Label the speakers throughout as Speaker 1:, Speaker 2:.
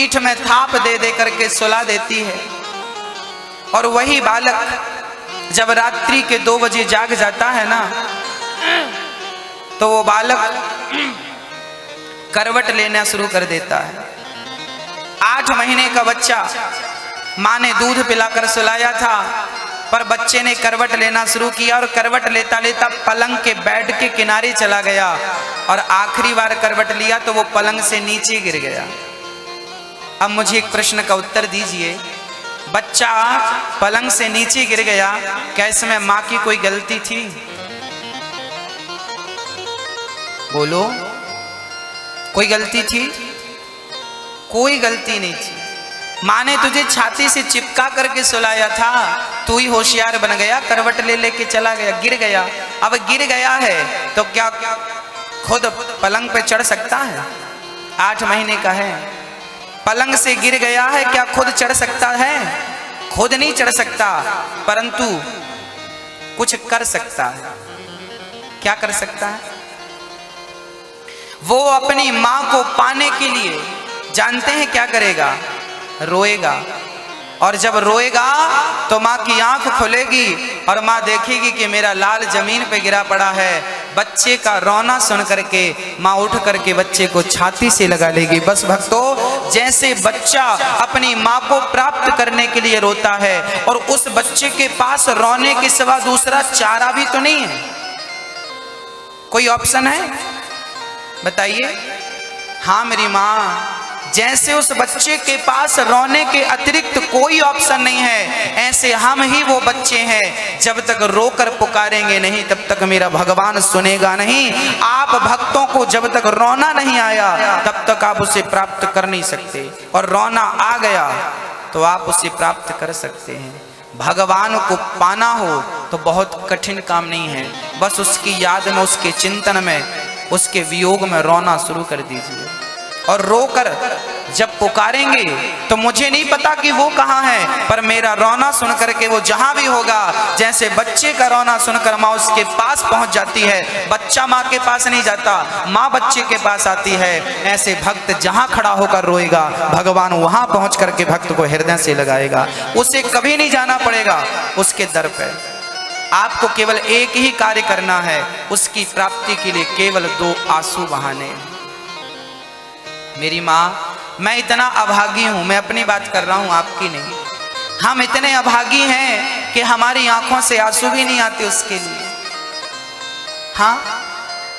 Speaker 1: पीठ में थाप दे दे करके सुला देती है। और वही बालक जब रात्रि के 2 बजे जाग जाता है ना, तो वो बालक करवट लेना शुरू कर देता है। 8 महीने का बच्चा, माँ ने दूध पिलाकर सुलाया था, पर बच्चे ने करवट लेना शुरू किया और करवट लेता लेता पलंग के बेड के किनारे चला गया और आखिरी बार करवट लिया तो वो पलंग से नीचे गिर गया। अब मुझे एक प्रश्न का उत्तर दीजिए, बच्चा पलंग से नीचे गिर गया, क्या इसमें माँ की कोई गलती थी? बोलो, कोई गलती थी? कोई गलती नहीं थी। माँ ने तुझे छाती से चिपका करके सुलाया था, तू ही होशियार बन गया, करवट ले लेके चला गया, गिर गया। अब गिर गया है तो क्या खुद पलंग पे चढ़ सकता है? 8 महीने का है, पलंग से गिर गया है, क्या खुद चढ़ सकता है? खुद नहीं चढ़ सकता, परंतु कुछ कर सकता है। क्या कर सकता है? वो अपनी माँ को पाने के लिए जानते हैं क्या करेगा? रोएगा। और जब रोएगा तो माँ की आंख खुलेगी और माँ देखेगी कि मेरा लाल जमीन पे गिरा पड़ा है। बच्चे का रोना सुन करके माँ उठ करके बच्चे को छाती से लगा लेगी। बस भक्तों, जैसे बच्चा अपनी माँ को प्राप्त करने के लिए रोता है और उस बच्चे के पास रोने के सिवा दूसरा चारा भी तो नहीं है, कोई ऑप्शन है? बताइए। हाँ मेरी माँ, जैसे उस बच्चे के पास रोने के अतिरिक्त कोई ऑप्शन नहीं है, ऐसे हम ही वो बच्चे हैं, जब तक रोकर पुकारेंगे नहीं तब तक मेरा भगवान सुनेगा नहीं। आप भक्तों को जब तक रोना नहीं आया तब तक आप उसे प्राप्त कर नहीं सकते, और रोना आ गया तो आप उसे प्राप्त कर सकते हैं। भगवान को पाना हो तो बहुत कठिन काम नहीं है, बस उसकी याद में, उसके चिंतन में, उसके वियोग में रोना शुरू कर दीजिए। और रोकर जब पुकारेंगे तो मुझे नहीं पता कि वो कहाँ है, पर मेरा रोना सुन करके वो जहां भी होगा, जैसे बच्चे का रोना सुनकर माँ उसके पास पहुंच जाती है, बच्चा माँ के पास नहीं जाता, माँ बच्चे के पास आती है, ऐसे भक्त जहां खड़ा होकर रोएगा भगवान वहां पहुंच करके भक्त को हृदय से लगाएगा। उसे कभी नहीं जाना पड़ेगा उसके दर पे। आपको केवल एक ही कार्य करना है, उसकी प्राप्ति के लिए केवल 2 आंसू बहाने। मेरी माँ, मैं इतना अभागी हूं, मैं अपनी बात कर रहा हूं, आपकी नहीं। हम इतने अभागी हैं कि हमारी आंखों से आंसू भी नहीं आते उसके लिए। हाँ,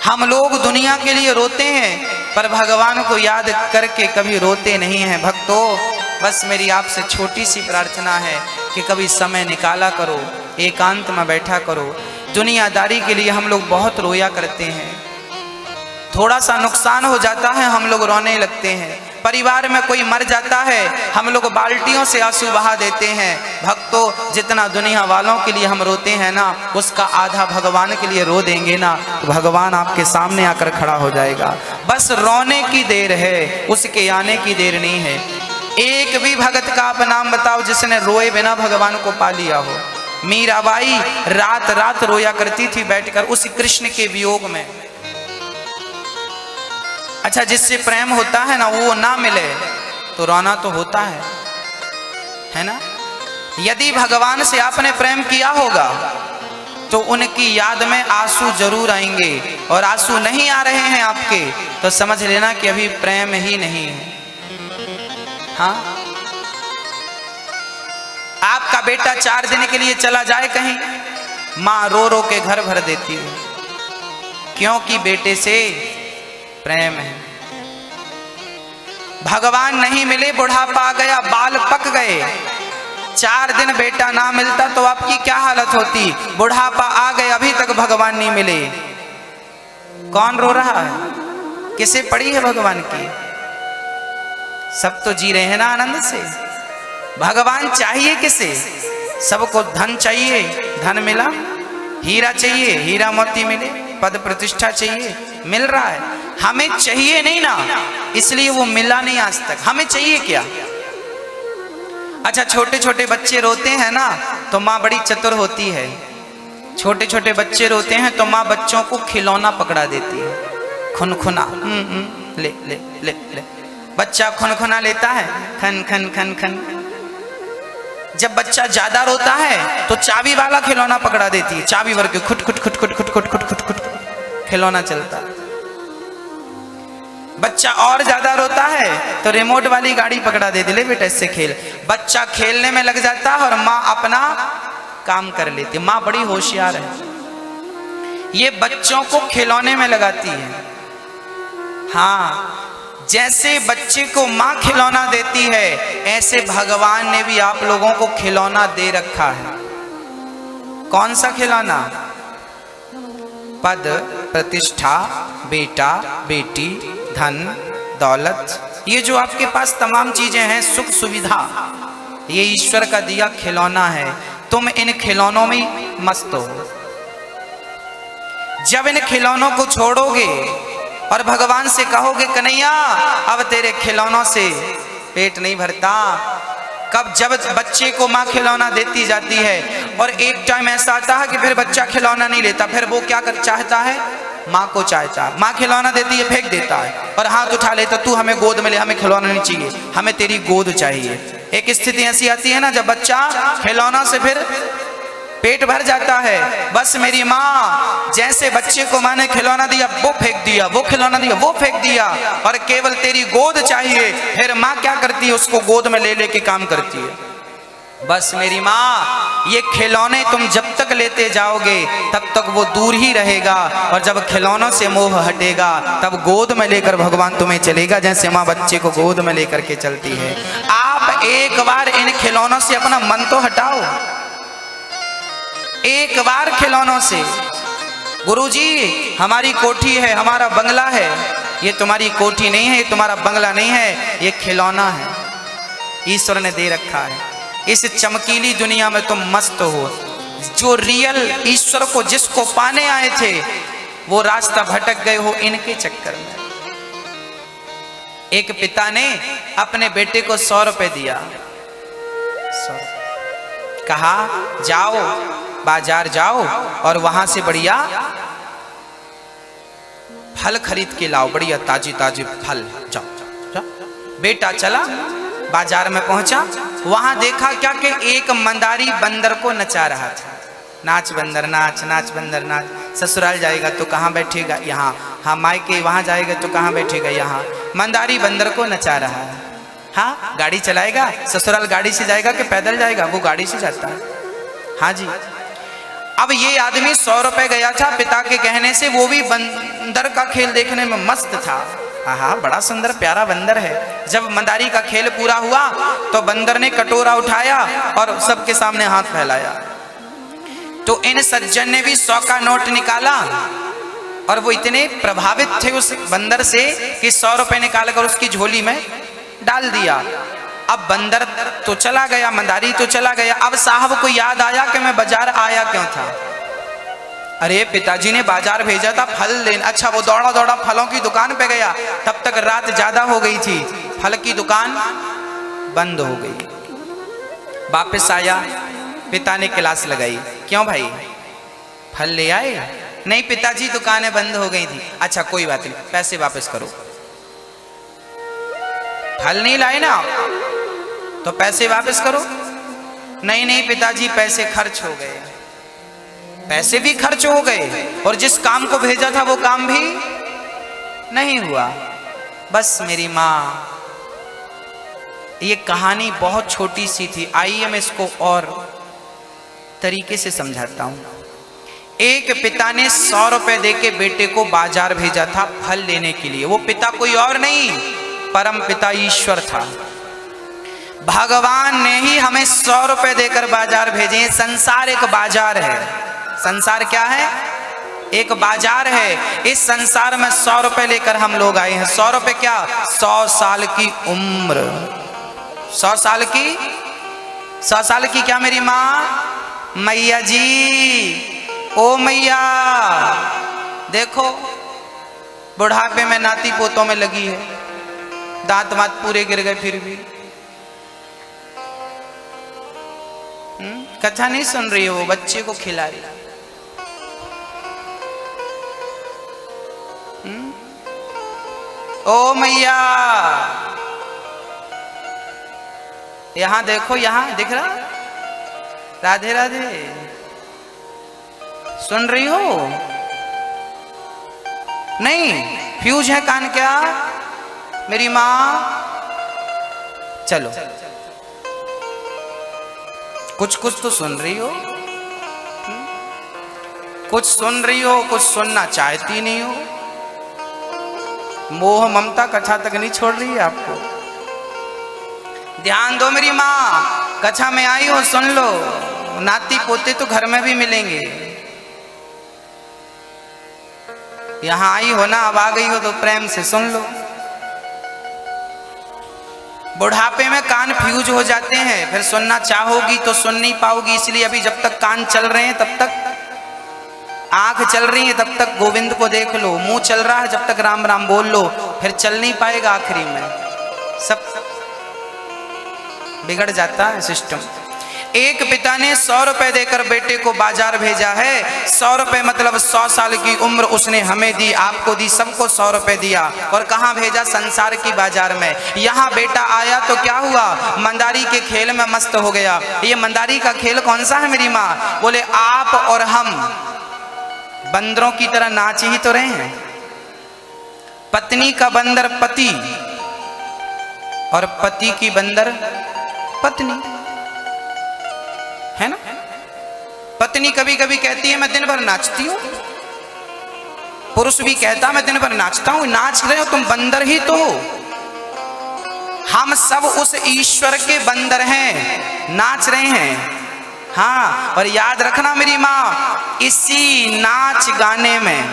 Speaker 1: हम लोग दुनिया के लिए रोते हैं पर भगवान को याद करके कभी रोते नहीं हैं। भक्तों, बस मेरी आपसे छोटी सी प्रार्थना है कि कभी समय निकाला करो, एकांत में बैठा करो। दुनियादारी के लिए हम लोग बहुत रोया करते हैं, थोड़ा सा नुकसान हो जाता है हम लोग रोने लगते हैं, परिवार में कोई मर जाता है हम लोग बाल्टियों से आंसू बहा देते हैं। भक्तों, जितना दुनिया वालों के लिए हम रोते हैं ना, उसका आधा भगवान के लिए रो देंगे ना, भगवान आपके सामने आकर खड़ा हो जाएगा। बस रोने की देर है, उसके आने की देर नहीं है। एक भी भगत का आप नाम बताओ जिसने रोए बिना भगवान को पा लिया हो। मीराबाई रात रात रोया करती थी बैठकर उस कृष्ण के वियोग में। अच्छा, जिससे प्रेम होता है ना, वो ना मिले तो रोना तो होता है ना। यदि भगवान से आपने प्रेम किया होगा तो उनकी याद में आंसू जरूर आएंगे, और आंसू नहीं आ रहे हैं आपके तो समझ लेना कि अभी प्रेम ही नहीं है। हाँ, आपका बेटा 4 दिन के लिए चला जाए कहीं, माँ रो रो के घर भर देती है, क्योंकि बेटे से प्रेम है। भगवान नहीं मिले, बुढ़ापा आ गया, बाल पक गए, 4 दिन बेटा ना मिलता तो आपकी क्या हालत होती। बुढ़ापा आ गए, अभी तक भगवान नहीं मिले, कौन रो रहा है? किसे पड़ी है भगवान की? सब तो जी रहे हैं ना आनंद से। भगवान चाहिए किसे? सबको धन चाहिए, धन मिला। हीरा चाहिए, हीरा मोती मिले। पद प्रतिष्ठा चाहिए, मिल रहा है। हमें चाहिए नहीं ना, इसलिए वो मिला नहीं आज तक। हमें चाहिए क्या? अच्छा, छोटे छोटे बच्चे रोते हैं ना तो माँ बड़ी चतुर होती है। छोटे छोटे बच्चे रोते हैं तो माँ बच्चों को खिलौना पकड़ा देती है, खुनखुना, ले ले ले ले, बच्चा खुनखुना लेता है, खन खन खन खन। जब बच्चा ज्यादा रोता है तो चाबी वाला खिलौना पकड़ा देती है, चाबी भर के खुट खुट खुट खुट खुट खुट खुट खुट खुट खिलौना चलता है। बच्चा और ज्यादा रोता है तो रिमोट वाली गाड़ी पकड़ा देती, ले बेटा इससे खेल। बच्चा खेलने में लग जाता है और माँ अपना काम कर लेती है। माँ बड़ी होशियार है, ये बच्चों को खिलौने में लगाती है। हाँ, जैसे बच्चे को माँ खिलौना देती है, ऐसे भगवान ने भी आप लोगों को खिलौना दे रखा है। कौन सा खिलौना? पद, प्रतिष्ठा, बेटा, बेटी, धन, दौलत, ये जो आपके पास तमाम चीजें हैं, सुख सुविधा, ये ईश्वर का दिया खिलौना है। तुम इन खिलौनों में मस्त हो। जब इन खिलौनों को छोड़ोगे और भगवान से कहोगे कन्हैया अब तेरे खिलौनों से पेट नहीं भरता, कब जब बच्चे को माँ खिलौना देती जाती है और एक टाइम ऐसा आता है कि फिर बच्चा खिलौना नहीं लेता, फिर वो क्या कर चाहता है? माँ को चाहता है। माँ खिलौना देती है, फेंक देता है और हाथ उठा लेता, तू हमें गोद में ले, हमें खिलौना नहीं चाहिए, हमें तेरी गोद चाहिए। एक स्थिति ऐसी आती है ना जब बच्चा खिलौना से फिर पेट भर जाता है। बस मेरी माँ जैसे बच्चे को माँ ने खिलौना दिया वो फेंक दिया, वो खिलौना दिया वो फेंक दिया, और केवल तेरी गोद चाहिए। फिर माँ क्या करती है? उसको गोद में ले लेके काम करती है। बस मेरी माँ, ये खिलौने तुम जब तक लेते जाओगे तब तक वो दूर ही रहेगा, और जब खिलौनों से मोह हटेगा तब गोद में लेकर भगवान तुम्हें चलेगा, जैसे माँ बच्चे को गोद में लेकर के चलती है। आप एक बार इन खिलौनों से अपना मन तो हटाओ, एक बार खिलौनों से। गुरुजी हमारी कोठी है, हमारा बंगला है, ये तुम्हारी कोठी नहीं है, ये तुम्हारा बंगला नहीं है, ये खिलौना है, ईश्वर ने दे रखा है। इस चमकीली दुनिया में तुम मस्त हो। जो रियल ईश्वर को जिसको पाने आए थे वो रास्ता भटक गए हो इनके चक्कर में। एक पिता ने अपने बेटे को 100 रुपए दिया, 100, कहा जाओ बाजार जाओ और वहां से बढ़िया फल खरीद के लाओ, बढ़िया ताजी ताजी फल, जाओ जाओ। बेटा चला, बाजार में पहुंचा, वहां देखा क्या कि एक मंदारी बंदर को नचा रहा था। नाच बंदर नाच, नाच बंदर नाच। ससुराल जाएगा तो कहाँ बैठेगा? यहाँ। हाँ, मायके वहां जाएगा तो कहाँ बैठेगा? यहाँ। मंदारी बंदर को नचा रहा है। हाँ, गाड़ी चलाएगा, ससुराल गाड़ी से जाएगा कि पैदल जाएगा? वो गाड़ी से जाता है। हाँ जी। अब ये आदमी 100 रुपए गया था पिता के कहने से, वो भी बंदर का खेल देखने में मस्त था। हाँ, बड़ा सुंदर प्यारा बंदर है। जब मंदारी का खेल पूरा हुआ तो बंदर ने कटोरा उठाया और सबके सामने हाथ फैलाया। तो इन सज्जन ने भी 100 का नोट निकाला और वो इतने प्रभावित थे उस बंदर से कि 100 रुपए निकालकर उसकी झोली में डाल दिया। अब बंदर तो चला गया, मंदारी तो चला गया। अब साहब को याद आया कि मैं बाजार आया क्यों था। अरे पिताजी ने बाजार भेजा था फल लेने। अच्छा, वो दौड़ा दौड़ा फलों की दुकान पे गया, तब तक रात ज्यादा हो गई थी, फल की दुकान बंद हो गई। वापस आया, पिता ने क्लास लगाई, क्यों भाई फल ले आए? नहीं पिताजी दुकानें बंद हो गई थी। अच्छा कोई बात नहीं, पैसे वापस करो। फल नहीं लाए ना तो पैसे वापस करो। नहीं नहीं पिताजी पैसे खर्च हो गए। पैसे भी खर्च हो गए और जिस काम को भेजा था वो काम भी नहीं हुआ। बस मेरी माँ, ये कहानी बहुत छोटी सी थी, आइए मैं इसको और तरीके से समझाता हूँ। एक पिता ने 100 रुपए देके बेटे को बाजार भेजा था फल लेने के लिए। वो पिता कोई और नहीं, परम पिता ईश्वर था। भगवान ने ही हमें 100 रुपए देकर बाजार भेजे। संसार एक बाजार है। संसार क्या है? एक बाजार है। इस संसार में 100 रुपए लेकर हम लोग आए हैं। 100 रुपए क्या? 100 साल की उम्र। 100 साल की, 100 साल की क्या मेरी माँ? मैया जी, ओ मैया देखो बुढ़ापे में नाती पोतों में लगी है, दांत वात पूरे गिर गए फिर भी कथा नहीं सुन रही है, वो बच्चे को खिला रही। ओ मैया यहां देखो, यहां दिख रहा? राधे राधे, सुन रही हो? नहीं, फ्यूज है कान क्या मेरी माँ? चलो, कुछ कुछ तो सुन रही हो, कुछ सुन रही हो, कुछ सुनना चाहती नहीं हो। मोह ममता कक्षा तक नहीं छोड़ रही है आपको। ध्यान दो मेरी माँ, कक्षा में आई हो सुन लो, नाती पोते तो घर में भी मिलेंगे। यहां आई हो ना, अब आ गई हो तो प्रेम से सुन लो। बुढ़ापे में कान फ्यूज हो जाते हैं, फिर सुनना चाहोगी तो सुन नहीं पाओगी। इसलिए अभी जब तक कान चल रहे हैं तब तक, आंख चल रही है तब तक गोविंद को देख लो, मुंह चल रहा है जब तक राम राम बोल लो, फिर चल नहीं पाएगा। आखिरी में सब बिगड़ जाता है सिस्टम। एक पिता ने 100 रुपए देकर बेटे को बाजार भेजा है। 100 रुपए मतलब 100 साल की उम्र उसने हमें दी, आपको दी, सबको 100 रुपए दिया। और कहाँ भेजा? संसार की बाजार में। यहाँ बेटा आया तो क्या हुआ? मंदारी के खेल में मस्त हो गया। ये मंदारी का खेल कौन सा है मेरी माँ? बोले आप और हम बंदरों की तरह नाच ही तो रहे हैं। पत्नी का बंदर पति और पति की बंदर पत्नी, है ना? पत्नी कभी कभी कहती है मैं दिन भर नाचती हूं, पुरुष भी कहता मैं दिन भर नाचता हूं। नाच रहे हो तुम, बंदर ही तो हो। हम सब उस ईश्वर के बंदर हैं, नाच रहे हैं। हाँ, और याद रखना मेरी माँ, इसी नाच गाने में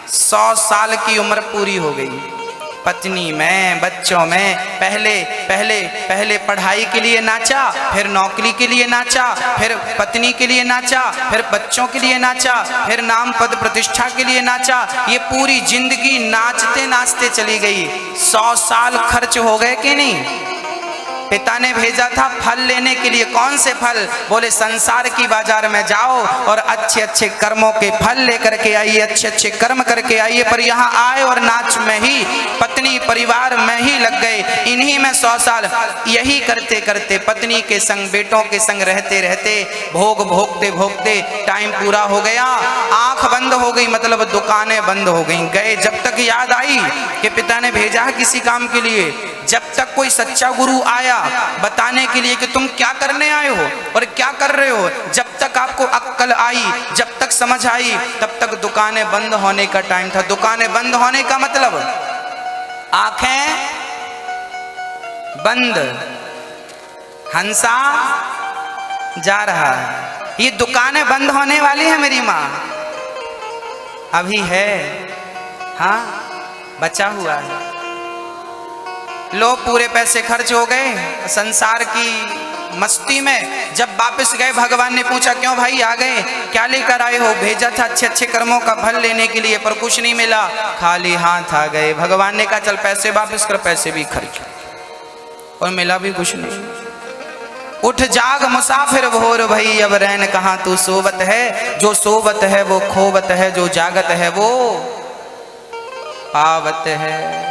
Speaker 1: 100 साल की उम्र पूरी हो गई। पत्नी में, बच्चों में, पहले पढ़ाई के लिए नाचा, फिर नौकरी के लिए नाचा, फिर पत्नी के लिए नाचा, फिर बच्चों के लिए नाचा, फिर नाम पद प्रतिष्ठा के लिए नाचा। ये पूरी जिंदगी नाचते नाचते चली गई। 100 साल खर्च हो गए कि नहीं? पिता ने भेजा था फल लेने के लिए। कौन से फल? बोले संसार की बाजार में जाओ और अच्छे अच्छे कर्मों के फल लेकर के आइए, अच्छे अच्छे कर्म करके आइए। पर यहाँ आए और नाच में ही, पत्नी परिवार में ही लग गए। इन्हीं में 100 साल यही करते करते, पत्नी के संग, बेटों के संग रहते रहते, भोग भोगते भोगते टाइम पूरा हो गया। आंख बंद हो गई, मतलब दुकानें बंद हो गई। गए जब तक याद आई कि पिता ने भेजा है किसी काम के लिए, जब तक कोई सच्चा गुरु आया बताने के लिए कि तुम क्या करने आए हो और क्या कर रहे हो, जब तक आपको अक्ल आई, जब तक समझ आई, तब तक दुकानें बंद होने का टाइम था। दुकानें बंद होने का मतलब आंखें बंद, हंसा जा रहा है। ये दुकानें बंद होने वाली है मेरी माँ, अभी है। हाँ, बचा हुआ है। लो, पूरे पैसे खर्च हो गए संसार की मस्ती में। जब वापस गए, भगवान ने पूछा क्यों भाई आ गए, क्या लेकर आए हो? भेजा था अच्छे अच्छे कर्मों का फल लेने के लिए, पर कुछ नहीं मिला, खाली हाथ आ गए। भगवान ने कहा चल पैसे वापस कर, पैसे भी खर्च, और मिला भी कुछ नहीं। उठ जाग मुसाफिर भोर भई, अब रैन कहाँ तू सोवत है। जो सोवत है वो खोवत है, जो जागत है वो पावत है।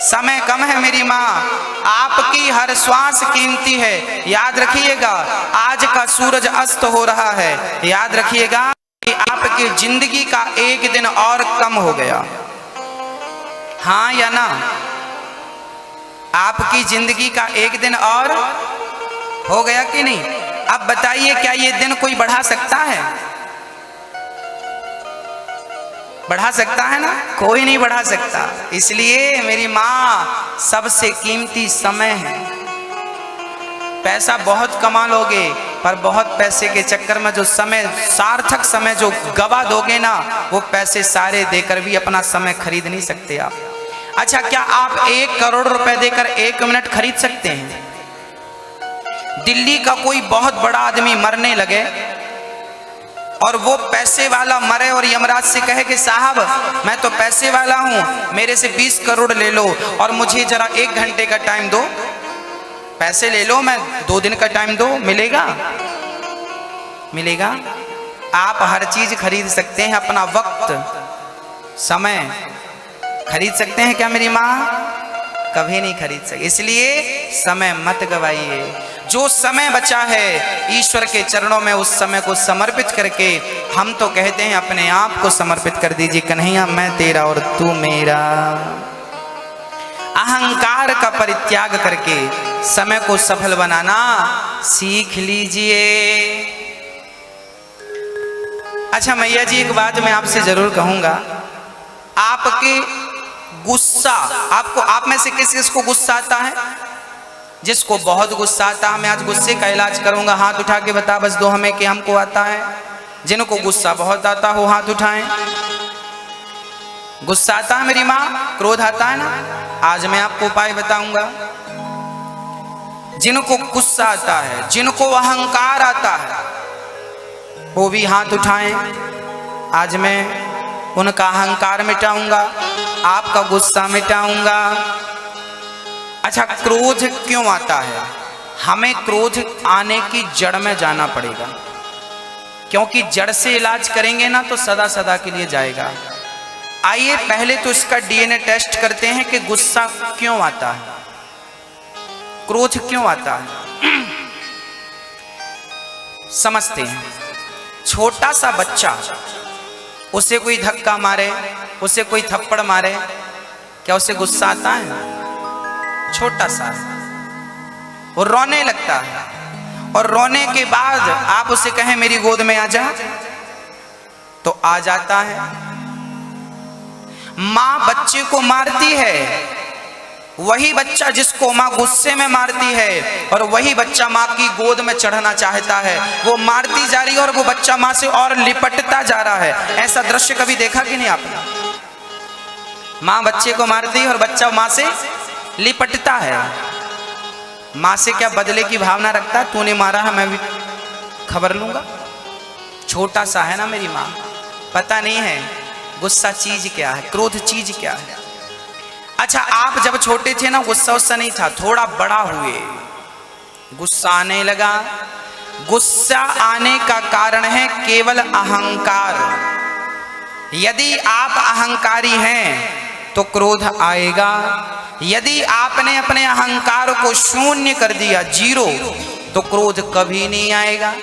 Speaker 1: समय कम है मेरी माँ, आपकी हर श्वास कीमती है। याद रखिएगा, आज का सूरज अस्त हो रहा है। याद रखिएगा कि आपकी जिंदगी का एक दिन और कम हो गया। हाँ या ना? आपकी जिंदगी का एक दिन और हो गया कि नहीं? अब बताइए, क्या ये दिन कोई बढ़ा सकता है? बढ़ा सकता है ना? कोई नहीं बढ़ा सकता। इसलिए मेरी माँ, सबसे कीमती समय है। पैसा बहुत कमा लोगे, पर बहुत पैसे के चक्कर में जो समय, सार्थक समय जो गवा दोगे ना, वो पैसे सारे देकर भी अपना समय खरीद नहीं सकते आप। अच्छा, क्या आप 1 करोड़ रुपए देकर 1 मिनट खरीद सकते हैं? दिल्ली का कोई बहुत बड़ा आदमी मरने लगे और वो पैसे वाला मरे और यमराज से कहे कि साहब मैं तो पैसे वाला हूं, मेरे से 20 करोड़ ले लो और मुझे जरा 1 घंटे का टाइम दो। पैसे ले लो, मैं 2 दिन का टाइम दो, मिलेगा? मिलेगा? आप हर चीज खरीद सकते हैं, अपना वक्त, समय खरीद सकते हैं क्या मेरी माँ? कभी नहीं खरीद सके। इसलिए समय मत गवाइए। जो समय बचा है ईश्वर के चरणों में, उस समय को समर्पित करके, हम तो कहते हैं अपने आप को समर्पित कर दीजिए। कन्हैया मैं तेरा और तू मेरा। अहंकार का परित्याग करके समय को सफल बनाना सीख लीजिए। अच्छा मैया जी, एक बात मैं आपसे जरूर कहूंगा, आपके गुस्सा, आपको, आप में से किस किस को गुस्सा आता है? जिसको बहुत गुस्सा आता है, मैं आज गुस्से का इलाज करूंगा, हाथ उठा के बता बस दो हमें कि हमको आता है। जिनको गुस्सा बहुत आता हो हाथ उठाएं। गुस्सा आता है मेरी माँ, क्रोध आता है ना? आज मैं आपको उपाय बताऊंगा। जिनको गुस्सा आता है, जिनको अहंकार आता है, वो भी हाथ उठाएं। आज मैं उनका अहंकार मिटाऊंगा, आपका गुस्सा मिटाऊंगा। अच्छा, क्रोध क्यों आता है? हमें क्रोध आने की जड़ में जाना पड़ेगा, क्योंकि जड़ से इलाज करेंगे ना तो सदा सदा के लिए जाएगा। आइए पहले तो इसका डीएनए टेस्ट करते हैं कि गुस्सा क्यों आता है, क्रोध क्यों आता है। समझते हैं। छोटा सा बच्चा, उसे कोई धक्का मारे, उसे कोई थप्पड़ मारे, क्या उसे गुस्सा आता है? छोटा सा, वो रोने लगता है, और रोने के बाद आप उसे कहें मेरी गोद में आ जा, तो आ जाता है। मां बच्चे को मारती है, वही बच्चा जिसको मां गुस्से में मारती है, और वही बच्चा मां की गोद में चढ़ना चाहता है, वो मारती जा रही है और वो बच्चा मां से और लिपटता जा रहा है। ऐसा दृश्य कभी देखा कि नहीं आपने? मां बच्चे को मारती है और बच्चा मां से लिपटता है। मां से क्या बदले की भावना रखता है? तूने मारा है, मैं भी खबर लूंगा। छोटा सा है ना मेरी मां, पता नहीं है गुस्सा चीज क्या है, क्रोध चीज क्या है। अच्छा, आप जब छोटे थे ना, गुस्सा उस्सा नहीं था, थोड़ा बड़ा हुए गुस्सा आने लगा। गुस्सा आने का कारण है केवल अहंकार। यदि आप अहंकारी हैं तो क्रोध आएगा। यदि आपने अपने अहंकार को शून्य कर दिया, जीरो, तो क्रोध कभी नहीं आएगा।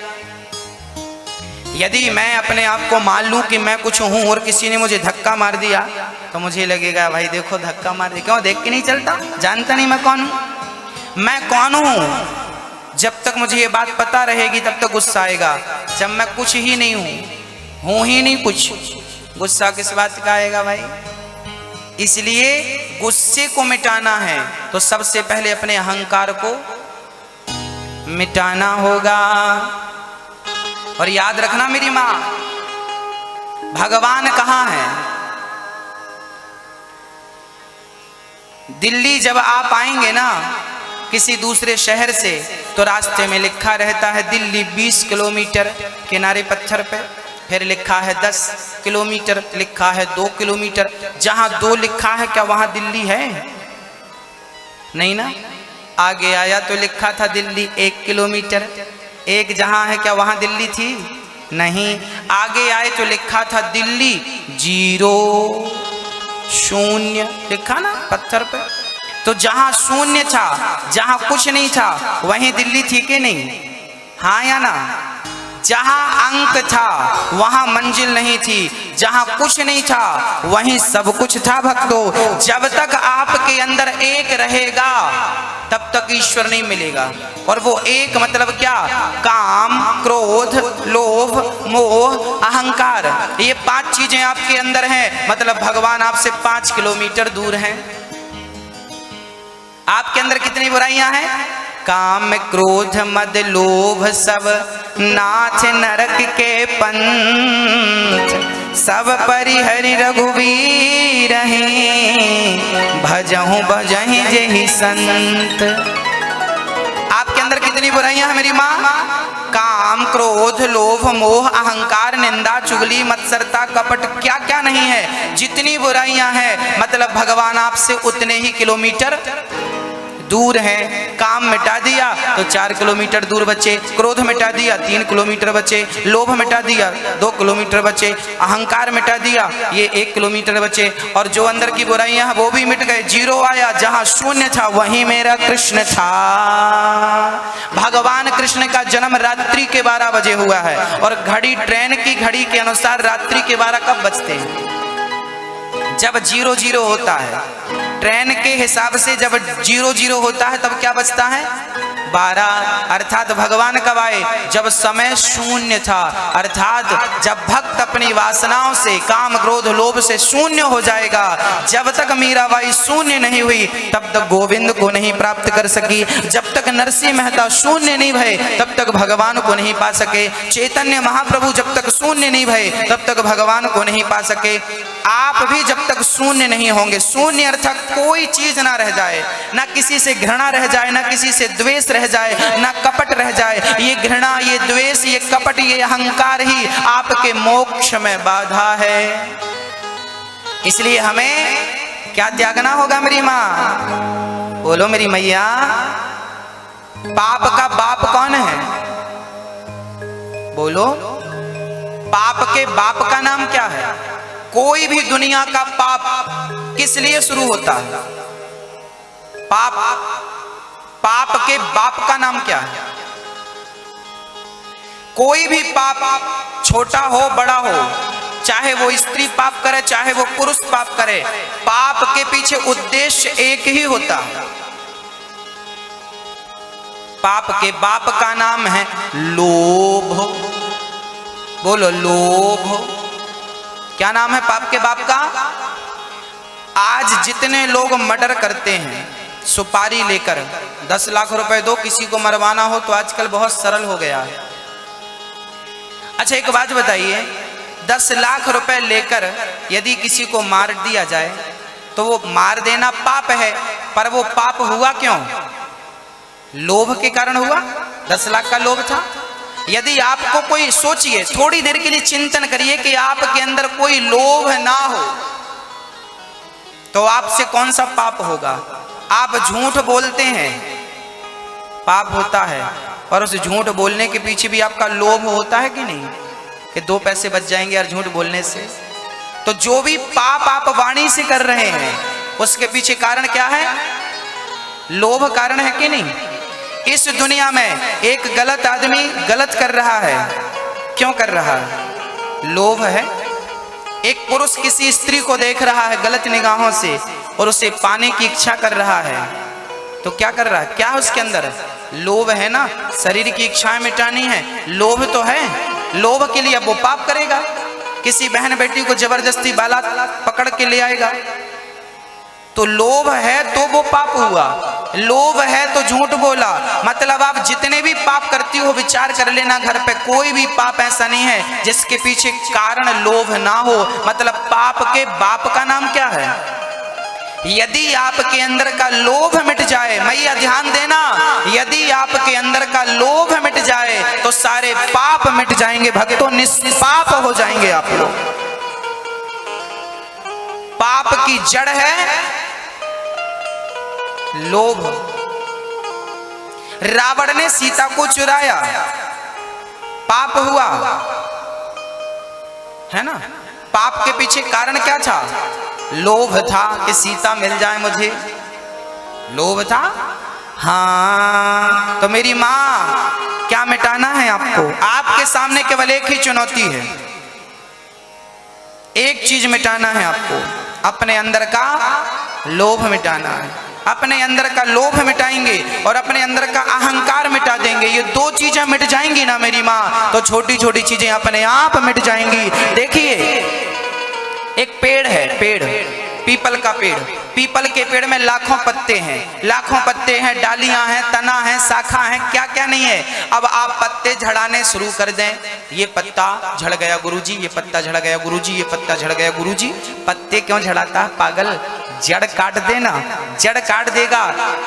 Speaker 1: यदि मैं अपने आप को मान लूं कि मैं कुछ हूं और किसी ने मुझे धक्का मार दिया, तो मुझे लगेगा भाई देखो धक्का मार दिया। क्यों? देख के नहीं चलता, जानता नहीं मैं कौन हूं। मैं कौन हूं जब तक मुझे ये बात पता रहेगी तब तक गुस्सा आएगा। जब मैं कुछ ही नहीं हूं ही नहीं कुछ, गुस्सा किस बात का आएगा भाई? इसलिए गुस्से को मिटाना है तो सबसे पहले अपने अहंकार को मिटाना होगा। और याद रखना मेरी मां, भगवान कहाँ है? दिल्ली जब आप आएंगे ना किसी दूसरे शहर से, तो रास्ते में लिखा रहता है दिल्ली 20 किलोमीटर किनारे पत्थर पे, फिर लिखा है 10 किलोमीटर, लिखा है 2 किलोमीटर। जहां 2 लिखा है क्या वहां दिल्ली है? नहीं ना। आगे आया तो लिखा था दिल्ली 1 किलोमीटर। एक जहां है क्या वहां दिल्ली थी? नहीं। आगे आए तो लिखा था दिल्ली 0, शून्य लिखा ना पत्थर पे। तो जहां शून्य था, जहां कुछ नहीं था, वहीं दिल्ली थी कि नहीं? हाँ या ना? जहां अंक था वहां मंजिल नहीं थी, जहां कुछ नहीं था वहीं सब कुछ था। भक्तों, जब तक आपके अंदर एक रहेगा तब तक ईश्वर नहीं मिलेगा। और वो एक मतलब क्या? काम, क्रोध, लोभ, मोह, अहंकार, ये 5 चीजें आपके अंदर हैं, मतलब भगवान आपसे 5 किलोमीटर दूर हैं। आपके अंदर कितनी बुराइयां हैं? काम, क्रोध, मद, लोभ सब नाथ नरक के पंथ, सब परिहरि रघुवीर भजहु भजहि जेहि संत। आपके अंदर कितनी बुराइयां हैं मेरी माँ? काम, क्रोध, लोभ, मोह, अहंकार, निंदा, चुगली, मत्सरता, कपट, क्या क्या नहीं है। जितनी बुराइयां हैं मतलब भगवान आपसे उतने ही किलोमीटर दूर हैं, काम मिटा दिया तो 4 किलोमीटर दूर बचे, क्रोध मिटा दिया 3 किलोमीटर बचे, लोभ मिटा दिया 2 किलोमीटर बचे, अहंकार मिटा दिया ये 1 किलोमीटर बचे, और जो अंदर की बुराइयां हैं वो भी मिट गए। जीरो आया, जहां शून्य था वहीं मेरा कृष्ण था। भगवान कृष्ण का जन्म रात्रि के 12 बजे हुआ है, और घड़ी ट्रेन की घड़ी के अनुसार रात्रि के 12 कब बजते हैं? जब 00 होता है। ट्रेन के हिसाब से जब 00 होता है तब क्या बचता है? 12। अर्थात भगवान कब आए? जब समय शून्य था, अर्थात जब भक्त अपनी वासनाओं से, काम क्रोध लोभ से शून्य हो जाएगा। जब तक मीराबाई शून्य नहीं हुई तब तक गोविंद को नहीं प्राप्त कर सकी। जब तक नरसिंह मेहता शून्य नहीं भये तब तक भगवान को नहीं पा सके। चैतन्य महाप्रभु जब तक शून्य नहीं भये तब तक भगवान को नहीं पा सके। आप भी जब तक शून्य नहीं होंगे, शून्य अर्थात कोई चीज ना रह जाए, ना किसी से घृणा रह जाए, ना किसी से द्वेष रह जाए, ना कपट रह जाए। ये घृणा, ये द्वेष, ये कपट, ये अहंकार ही आपके मोक्ष में बाधा है। इसलिए हमें क्या त्यागना होगा मेरी माँ? बोलो मेरी मैया। पाप का बाप कौन है? बोलो। पाप के बाप का नाम क्या है? कोई भी दुनिया का पाप किस लिए शुरू होता है? पाप। पाप के बाप का नाम क्या है? कोई भी पाप, छोटा हो बड़ा हो, चाहे वो स्त्री पाप करे चाहे वो पुरुष पाप करे, पाप के पीछे उद्देश्य एक ही होता है। पाप के बाप का नाम है लोभ। बोलो लोभ। क्या नाम है पाप के बाप का? आज जितने लोग मर्डर करते हैं सुपारी लेकर, 10 लाख रुपए दो किसी को मरवाना हो तो आजकल बहुत सरल हो गया है। अच्छा एक बात बताइए, 10 लाख रुपए लेकर यदि किसी को मार दिया जाए तो वो मार देना पाप है, पर वो पाप हुआ क्यों? लोभ के कारण हुआ। 10 लाख का लोभ था। यदि आपको कोई, सोचिए थोड़ी देर के लिए चिंतन करिए कि आपके अंदर कोई लोभ ना हो तो आपसे कौन सा पाप होगा? आप झूठ बोलते हैं, पाप होता है, और उस झूठ बोलने के पीछे भी आपका लोभ होता है कि नहीं, कि 2 पैसे बच जाएंगे यार झूठ बोलने से। तो जो भी पाप आप वाणी से कर रहे हैं उसके पीछे कारण क्या है? लोभ कारण है कि नहीं? इस दुनिया में एक गलत आदमी गलत कर रहा है, क्यों कर रहा है? लोभ है। एक पुरुष किसी स्त्री को देख रहा है गलत निगाहों से और उसे पाने की इच्छा कर रहा है, तो क्या कर रहा है? क्या उसके अंदर? लोभ है ना। शरीर की इच्छाएं मिटानी है, लोभ तो है। लोभ के लिए अब वो पाप करेगा। किसी बहन बेटी को जबरदस्ती बाला पकड़ के ले आएगा, तो लोभ है तो वो पाप हुआ। लोभ है तो झूठ बोला। मतलब आप जितने भी पाप करती हो विचार कर लेना, घर पे कोई भी पाप ऐसा नहीं है जिसके पीछे कारण लोभ ना हो। मतलब पाप के बाप का नाम क्या है? यदि आपके अंदर का लोभ मिट जाए, मैया ध्यान देना, यदि आपके अंदर का लोभ मिट जाए तो सारे पाप मिट जाएंगे भक्तों, निष्पाप हो जाएंगे आप लोग। पाप की जड़ है लोभ। रावण ने सीता को चुराया, पाप हुआ है ना। पाप के पीछे कारण क्या था? लोभ था कि सीता मिल जाए मुझे, लोभ था। हाँ, तो मेरी माँ क्या मिटाना है आपको? आपके सामने केवल एक ही चुनौती है, एक चीज मिटाना है आपको, अपने अंदर का लोभ मिटाना है। अपने अंदर का लोभ मिटाएंगे और अपने अंदर का अहंकार मिटा देंगे। ये 2 चीजें मिट जाएंगी ना मेरी माँ, तो छोटी छोटी चीजें अपने आप मिट जाएंगी। देखिए एक पेड़ है, पेड़, पीपल का पेड़। पीपल के पेड़ में लाखों पत्ते हैं, लाखों पत्ते हैं, डालियां हैं, तना है, शाखा है, क्या क्या नहीं है। अब आप पत्ते झड़ाने शुरू कर दें, ये पत्ता झड़ गया गुरुजी, ये पत्ता झड़ गया गुरुजी, ये पत्ता झड़ गया गुरुजी। पत्ते क्यों झड़ाता है पागल? जड़ काट देना, जड़ काट देगा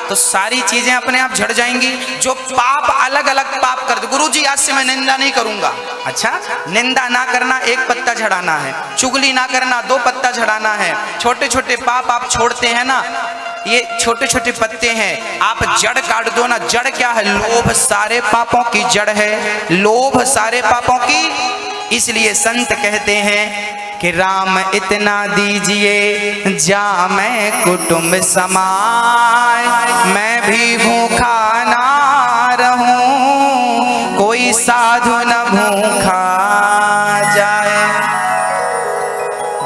Speaker 1: तो सारी चीजें अपने आप झड़ जाएंगी। जो पाप अलग अलग पाप कर दो, गुरुजी आज से मैं निंदा नहीं करूंगा। अच्छा, निंदा ना करना 1 पत्ता झड़ाना है, चुगली ना करना 2 पत्ता झड़ाना है। छोटे छोटे पाप आप छोड़ते हैं ना, ये छोटे छोटे पत्ते हैं, आप जड़ काट दो ना। जड़ क्या है? लोभ सारे पापों की जड़ है, लोभ सारे पापों की। इसलिए संत कहते हैं कि राम इतना दीजिए जा मैं कुटुंब समाए, मैं भी भूखा ना रहूं, कोई साधु न भूखा जाए।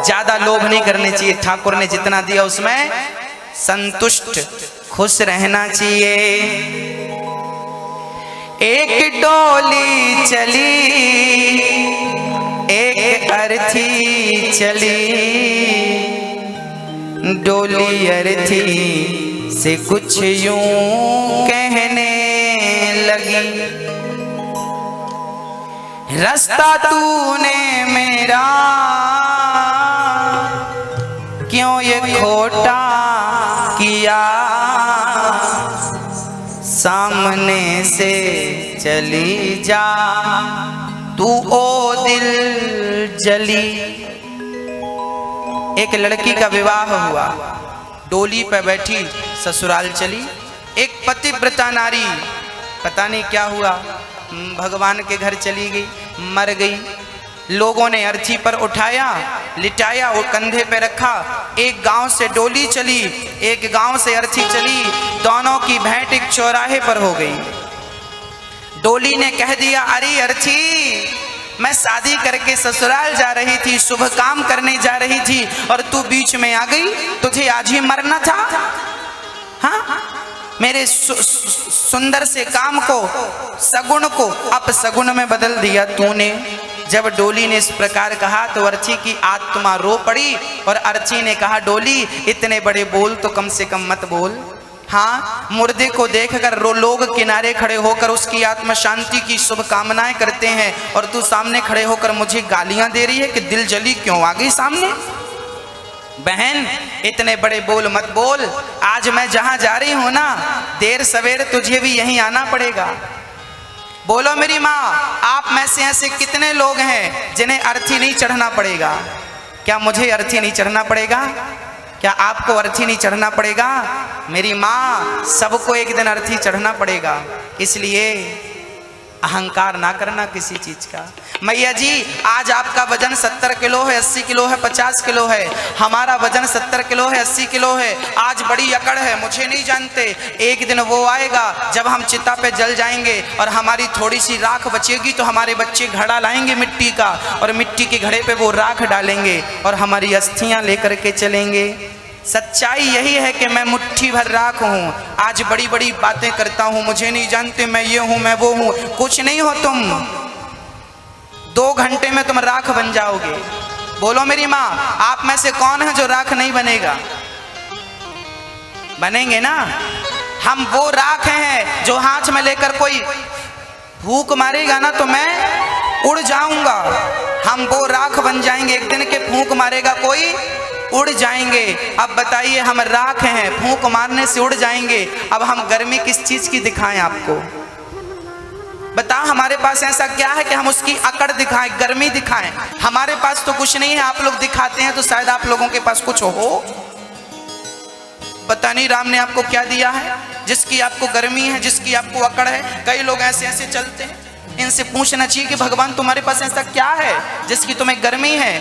Speaker 1: ज्यादा लोभ नहीं करने चाहिए, ठाकुर ने जितना दिया उसमें संतुष्ट खुश रहना चाहिए। एक डोली चली एक अर्थी चली, डोली अर्थी से कुछ यूं कहने लगी, रास्ता तूने मेरा क्यों ये खोटा किया, सामने से चली जा तू ओ दिल जली। एक लड़की का विवाह हुआ, डोली पे बैठी ससुराल चली। एक पतिव्रता नारी पता नहीं क्या हुआ, भगवान के घर चली गई, मर गई। लोगों ने अर्थी पर उठाया, लिटाया, वो कंधे पे रखा। एक गांव से डोली चली, एक गांव से अर्थी चली, दोनों की भेंट एक चौराहे पर हो गई। डोली ने कह दिया, अरे अर्थी, मैं शादी करके ससुराल जा रही थी, शुभ काम करने जा रही थी और तू बीच में आ गई, तुझे आज ही मरना था। हाँ, मेरे सुंदर से काम को, सगुण को अपसगुन में बदल दिया तूने। जब डोली ने इस प्रकार कहा तो अर्थी की आत्मा रो पड़ी और अर्थी ने कहा, डोली इतने बड़े बोल तो कम से कम मत बोल। हाँ, मुर्दे को देखकर लोग किनारे खड़े होकर उसकी आत्मा शांति की शुभ कामनाएं करते हैं और तू सामने खड़े होकर मुझे गालियां दे रही है कि दिल जली क्यों आ गई सामने। बहन, इतने बड़े बोल मत बोल। आज मैं जहां जा रही हूं ना, देर सवेर तुझे भी यहीं आना पड़ेगा। बोलो मेरी माँ, आप में से ऐसे कितने लोग हैं जिन्हें अर्थी नहीं चढ़ना पड़ेगा? क्या मुझे अर्थी नहीं चढ़ना पड़ेगा? क्या आपको अर्थी नहीं चढ़ना पड़ेगा? मेरी माँ, सबको एक दिन अर्थी चढ़ना पड़ेगा। इसलिए अहंकार ना करना किसी चीज का। मैया जी, आज आपका वजन 70 किलो है, 80 किलो है, 50 किलो है, हमारा वजन 70 किलो है, 80 किलो है। आज बड़ी अकड़ है, मुझे नहीं जानते। एक दिन वो आएगा जब हम चिता पे जल जाएंगे और हमारी थोड़ी सी राख बचेगी तो हमारे बच्चे घड़ा लाएंगे मिट्टी का और मिट्टी के घड़े पे वो राख डालेंगे और हमारी अस्थियां लेकर के चलेंगे। सच्चाई यही है कि मैं मुट्ठी भर राख हूँ। आज बड़ी बड़ी बातें करता हूँ, मुझे नहीं जानते, मैं ये हूँ, मैं वो हूँ। कुछ नहीं हो तुम, 2 घंटे में तुम राख बन जाओगे। बोलो मेरी माँ, आप में से कौन है जो राख नहीं बनेगा? बनेंगे ना। हम वो राख हैं जो हाथ में लेकर कोई फूंक मारेगा ना तो मैं उड़ जाऊंगा। हम वो राख बन जाएंगे, एक दिन के फूंक मारेगा कोई, उड़ जाएंगे। अब बताइए, हम राख हैं, फूंक मारने से उड़ जाएंगे। अब हम गर्मी किस चीज की दिखाएं आपको? बताओ, हमारे पास ऐसा क्या है कि हम उसकी अकड़ दिखाएं, गर्मी दिखाएं? हमारे पास तो कुछ नहीं है। आप लोग दिखाते हैं तो शायद आप लोगों के पास कुछ हो। पता नहीं राम ने आपको क्या दिया है जिसकी आपको गर्मी है, जिसकी आपको अकड़ है। कई लोग ऐसे ऐसे चलते हैं, इनसे पूछना चाहिए कि भगवान तुम्हारे पास ऐसा क्या है जिसकी तुम्हें गर्मी है?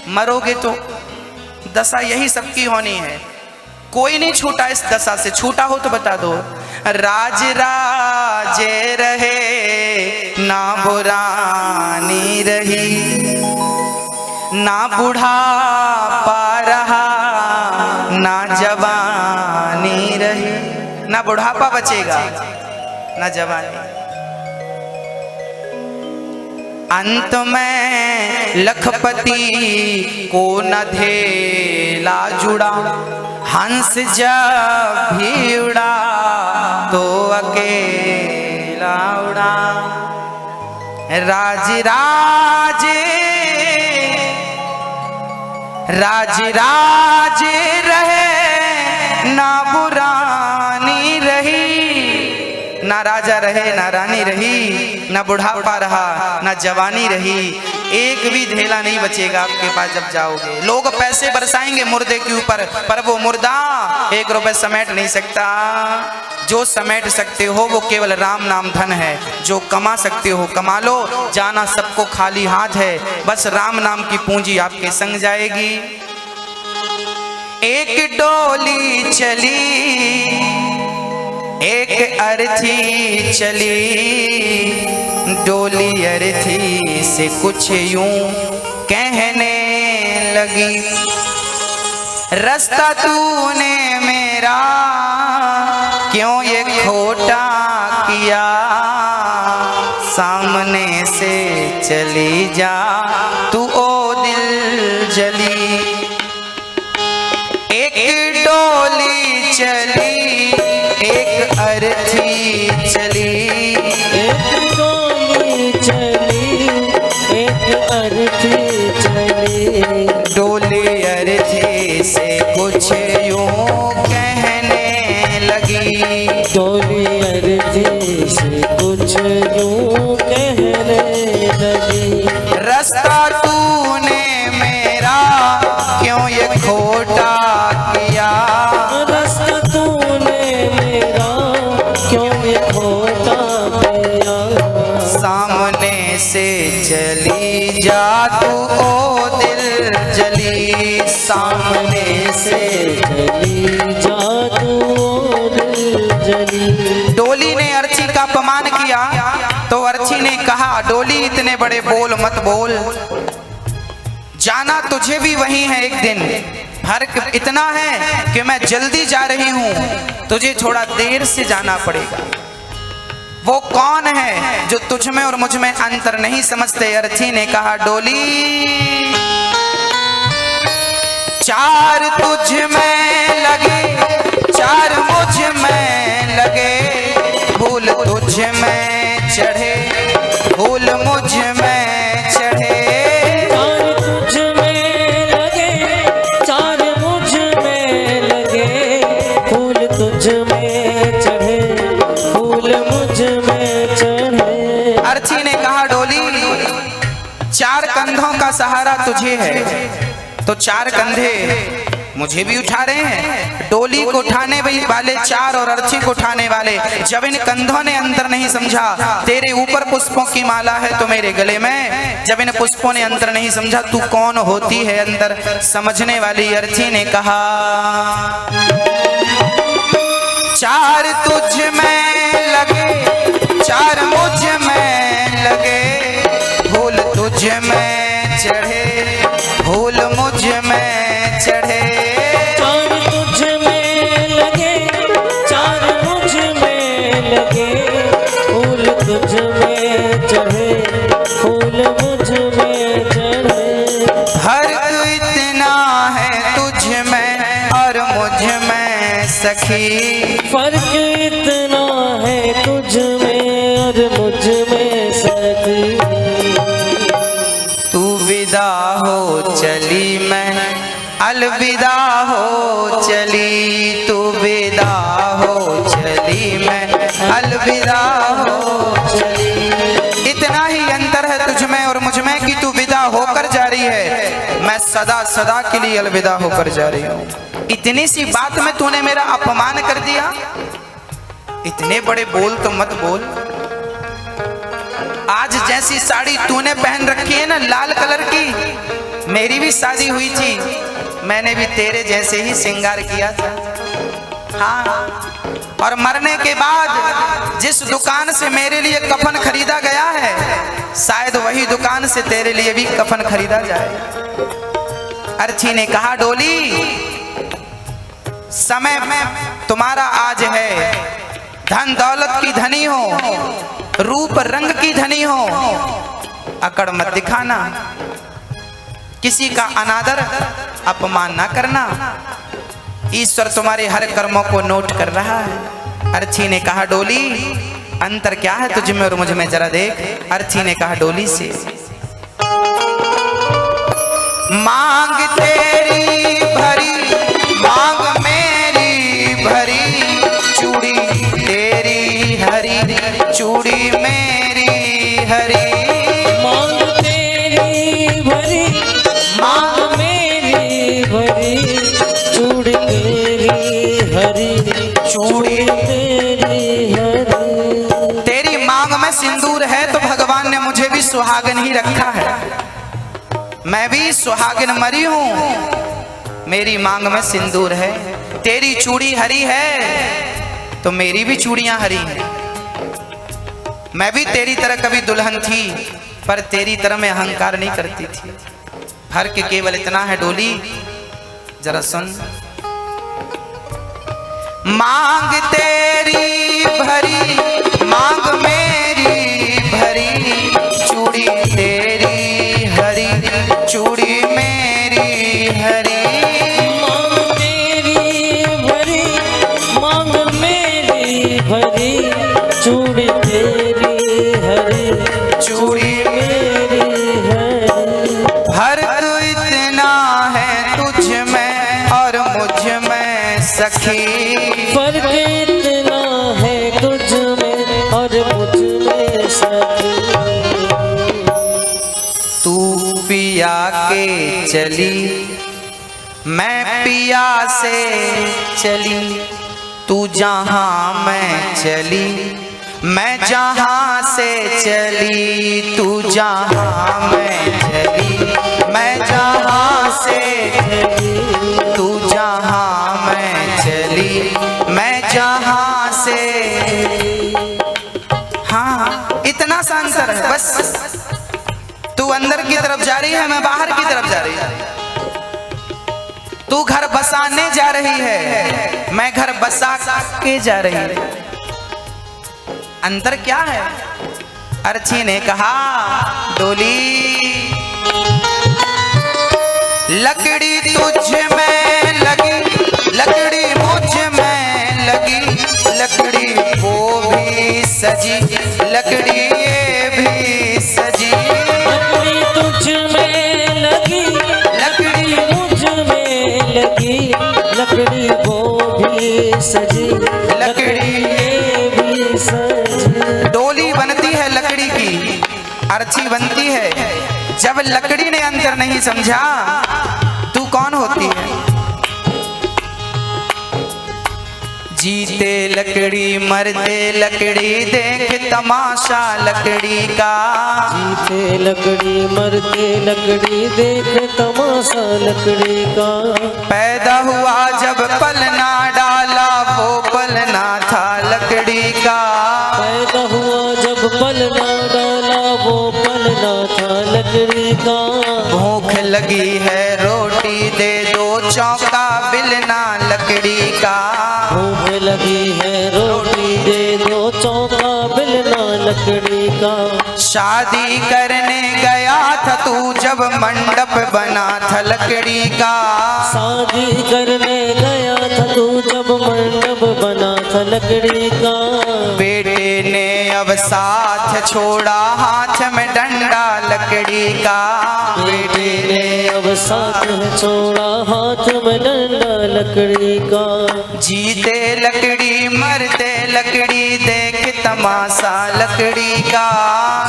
Speaker 1: मरोगे तो दशा यही सबकी होनी है। कोई नहीं छूटा इस दशा से, छूटा हो तो बता दो। राज राजे रहे ना बुरानी रही, ना बुढ़ापा रहा ना जवानी रही। ना बुढ़ापा बचेगा ना जवानी। अंत में लखपति को न धेला जुड़ा, हंस जब भी उड़ा तो अकेला उड़ा। राज राजे राज राजे रहे ना बुरानी रही, ना राजा रहे ना रानी रही, ना बुढ़ापा रहा ना जवानी रही। एक भी धेला नहीं बचेगा आपके पास जब जाओगे। लोग पैसे बरसाएंगे मुर्दे के ऊपर, पर वो मुर्दा 1 रुपए समेट नहीं सकता। जो समेट सकते हो वो केवल राम नाम धन है। जो कमा सकते हो कमा लो, जाना सबको खाली हाथ है। बस राम नाम की पूंजी आपके संग जाएगी। एक डोली चली, एक अर्थी चली, डोली अर्थी से कुछ यूं कहने लगी, रास्ता तूने मेरा क्यों ये खोटा किया, सामने से चली जा तू ओ दिल जली। एक डोली चली, एक अर्थी चली,
Speaker 2: एक डोली चली, एक अर्थी चली,
Speaker 1: डोली अर्थी से कुछ यूं कहने लगी,
Speaker 2: डोली अर्थी से कुछ यूं कहने लगी,
Speaker 1: रास्ता तूने मेरा क्यों ये खोटा किया,
Speaker 2: रास्ता तूने मेरा क्यों ये खोटा किया,
Speaker 1: सामने से चली जा तू ओ दिल जली, सामने से।
Speaker 2: चली जा तू दिल जली।
Speaker 1: डोली ने अर्थी का अपमान किया तो अर्थी ने कहा, डोली इतने बड़े बोल मत बोल, जाना तुझे भी वही है एक दिन। फर्क इतना है कि मैं जल्दी जा रही हूं, तुझे थोड़ा देर से जाना पड़ेगा। वो कौन है जो तुझ में और मुझ में अंतर नहीं समझते? अर्थी ने कहा, डोली चार तुझ में लगे, चार मुझ में लगे, फूल तुझ में चढ़े, फूल मुझ में चढ़े,
Speaker 2: चार तुझ में लगे, चार मुझ में लगे, फूल तुझ में चढ़े, फूल मुझ में चढ़े।
Speaker 1: अर्थी ने कहा, डोली चार कंधों का सहारा तुझे है तो चार कंधे मुझे भी उठा रहे हैं। डोली को उठाने वाले चार और अर्थी को उठाने वाले। जब इन कंधों ने अंतर नहीं समझा, तेरे ऊपर पुष्पों की माला है तो मेरे गले में, जब इन पुष्पों ने अंतर नहीं समझा, तू कौन होती है अंदर समझने वाली? अर्थी ने कहा, चार तुझ में लगे, चार मुझ में लगे, फूल तुझ में चढ़े, फूल मुझ में चढ़े,
Speaker 2: चार तुझ में लगे, चार मुझ में लगे, फूल तुझ में चढ़े, फूल मुझ में चढ़े।
Speaker 1: फर्क इतना है तुझ में और मुझ में सखी,
Speaker 2: फर्क इतना है तुझ में और मुझ में सखी,
Speaker 1: तू विदा हो चली मैं अलविदा हो चली, तू विदा हो चली मैं अलविदा हो चली। इतना ही अंतर है तुझ में और मुझ में कि तू विदा होकर जा रही है, मैं सदा सदा के लिए अलविदा होकर जा रही हूँ। इतनी सी बात में तूने मेरा अपमान कर दिया, इतने बड़े बोल तो मत बोल। आज जैसी साड़ी तूने पहन रखी है ना लाल कलर की, मेरी भी शादी हुई थी, मैंने भी तेरे जैसे ही श्रृंगार किया था। हाँ, और मरने के बाद जिस दुकान से मेरे लिए कफन खरीदा गया है, शायद वही दुकान से तेरे लिए भी कफन खरीदा जाए। अर्थी ने कहा, डोली समय में तुम्हारा आज है, धन दौलत की धनी हो, रूप रंग की धनी हो, अकड़ मत दिखाना, किसी का अनादर अपमान ना करना, ईश्वर तुम्हारे हर कर्मों को नोट कर रहा है। अर्थी ने कहा, डोली अंतर क्या है तुझ में और मुझ में जरा देख। अर्थी ने कहा, डोली से मांग तेरी भरी, मांग मेरी भरी, चूड़ी तेरी हरी, चूड़ी मेरी हरी,
Speaker 2: मांग तेरी
Speaker 1: में सिंदूर है तो भगवान ने मुझे भी सुहागन ही रखा है। मैं भी सुहागन मरी हूं, मेरी मांग में सिंदूर है। तेरी चूड़ी हरी है तो मेरी भी चूड़ियां हरी हैं। मैं भी तेरी तरह कभी दुल्हन थी, पर तेरी तरह मैं अहंकार नहीं करती थी। फर्क केवल इतना है डोली, जरा सुन। मांग तेरी भरी, मांग मेरी भरी, चूड़ी तेरी हरी, चूड़ी मेरी हरी।
Speaker 2: मांग तेरी भरी, मांग मेरी भरी, चूड़ी तेरी हरी, चूड़ी मेरी हरी।
Speaker 1: फर्क इतना है तुझ में और मुझ में सखी,
Speaker 2: फर्क इतना है तुझ में और मुझ में सखी।
Speaker 1: तू पिया के चली, मैं पिया से चली। तू जहां मैं चली, मैं जहां से चली। तू जहां मैं चली, मैं जहां से चली। तू जहां मैं चली, मैं जहां से। हाँ, इतना सा अंतर है बस। तू अंदर की तरफ जा रही है, मैं बाहर की तरफ जा रही हूं। तू घर बसाने जा रही है, मैं घर बसा के जा रही हूं। अंतर क्या है? अर्ची ने कहा डोली, लकड़ी तुझ में लगी, लकड़ी मुझ में लगी। लकड़ी वो भी सजी, लकड़ी ये भी सजी।
Speaker 2: लकड़ी तुझ में लगी, लकड़ी मुझ में लगी। लकड़ी वो भी सजी, लकड़ी ये भी सजी।
Speaker 1: डोली बनती है लकड़ी की, अर्ची बनती है। जब लकड़ी ने अंतर नहीं समझा, तू कौन होती है? जीते लकड़ी, मरते लकड़ी, देख तमाशा लकड़ी का।
Speaker 2: जीते लकड़ी, मरते लकड़ी, देख तमाशा लकड़ी का।
Speaker 1: पैदा हुआ जब पलना डाला, वो पलना था लकड़ी का।
Speaker 2: पैदा हुआ जब पलना डाला, वो पलना था लकड़ी का।
Speaker 1: भूख लगी है रोटी दे दो, चौका बिलना लकड़ी का।
Speaker 2: भूख लगी है रोटी दे दो, चौका बिलना लकड़ी का।
Speaker 1: शादी करने गया था तू जब मंडप बना था लकड़ी का।
Speaker 2: शादी करने गया था तू जब मंडप बना था लकड़ी का।
Speaker 1: बेटे ने अब साथ छोड़ा, हाथ में डंडा लकड़ी का।
Speaker 2: बेटे ने अब साथ छोड़ा, हाथ में डंडा लकड़ी का।
Speaker 1: जीते लकड़ी, मरते लकड़ी, देख तमाशा लकड़ी का।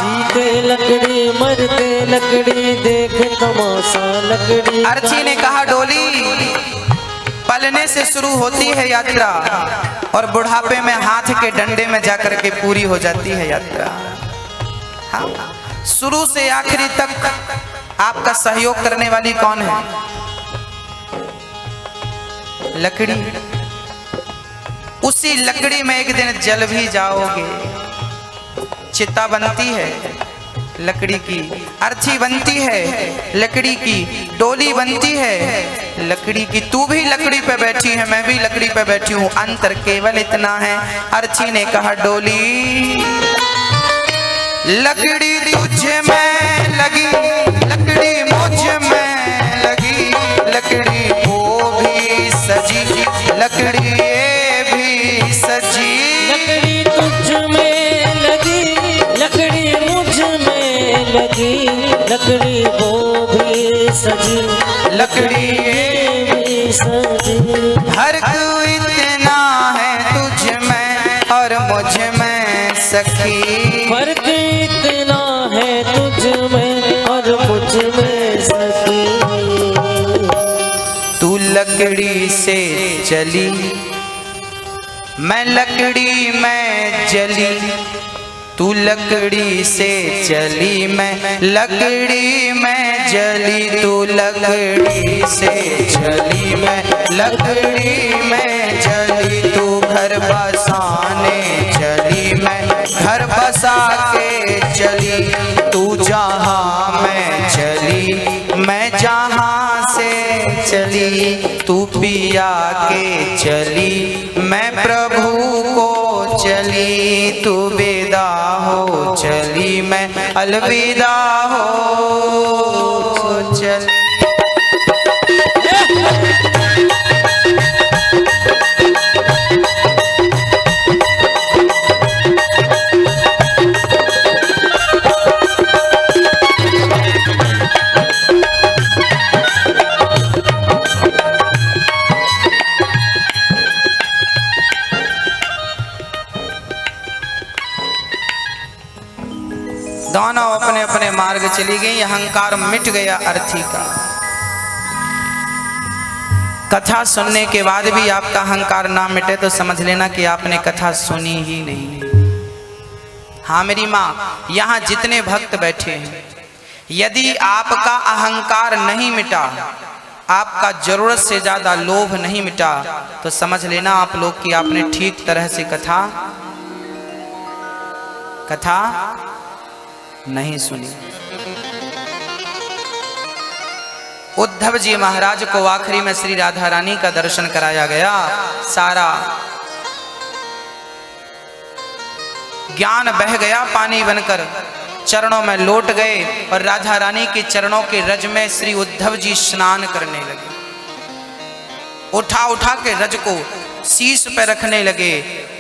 Speaker 2: जीते लकड़ी, मरते लकड़ी, देख तमाशा लकड़ी।
Speaker 1: अर्ची ने कहा डोली, पलने से शुरू होती है यात्रा और बुढ़ापे में हाथ के डंडे में जाकर के पूरी हो जाती है यात्रा। हाँ, शुरू से आखिरी तक आपका सहयोग करने वाली कौन है? लकड़ी। उसी लकड़ी में एक दिन जल भी जाओगे। चिता बनती है लकड़ी की, अर्थी बनती है लकड़ी की, डोली बनती है लकड़ी की। तू भी लकड़ी पे बैठी है, मैं भी लकड़ी पे बैठी हूँ, अंतर केवल इतना है। अर्थी ने कहा डोली, लकड़ी तुझ में लगी, लकड़ी मुझ में लगी। लकड़ी वो भी सजी, लकड़ी ये भी सजी।
Speaker 2: लकड़ी तुझ में लगी, लकड़ी मुझ में लगी। लकड़ी वो भी सजी,
Speaker 1: लकड़ी
Speaker 2: ये भी सजी।
Speaker 1: फर्क इतना है तुझ में और मुझ में सखी।
Speaker 2: फर्क इतना है तुझ में और मुझ में सखी।
Speaker 1: तू लकड़ी से चली, मैं लकड़ी में जली। तू लकड़ी से चली मैं लकड़ी में जली, तू लकड़ी से चली मैं लकड़ी में जली, तू घर बसाने चली मैं घर बसा के चली, तू जहाँ मैं चली मैं जहाँ से चली, तू पिया के चली मैं प्रभु को चली, तू विदा हो चली मैं अलविदा हो चली। दोनों अपने अपने मार्ग चली गई, अहंकार मिट गया अर्थी का। कथा सुनने के बाद भी आपका अहंकार ना मिटे तो समझ लेना कि आपने कथा सुनी ही नहीं। हाँ मेरी माँ, यहाँ जितने भक्त बैठे हैं, यदि आपका अहंकार नहीं मिटा, आपका जरूरत से ज्यादा लोभ नहीं मिटा, तो समझ लेना आप लोग कि आपने ठीक तरह से कथा नहीं सुनी। उद्धव जी महाराज को आखिरी में श्री राधा रानी का दर्शन कराया गया, सारा ज्ञान बह गया पानी बनकर, चरणों में लौट गए और राधा रानी के चरणों के रज में श्री उद्धव जी स्नान करने लगे। उठा उठा के रज को शीश पे रखने लगे।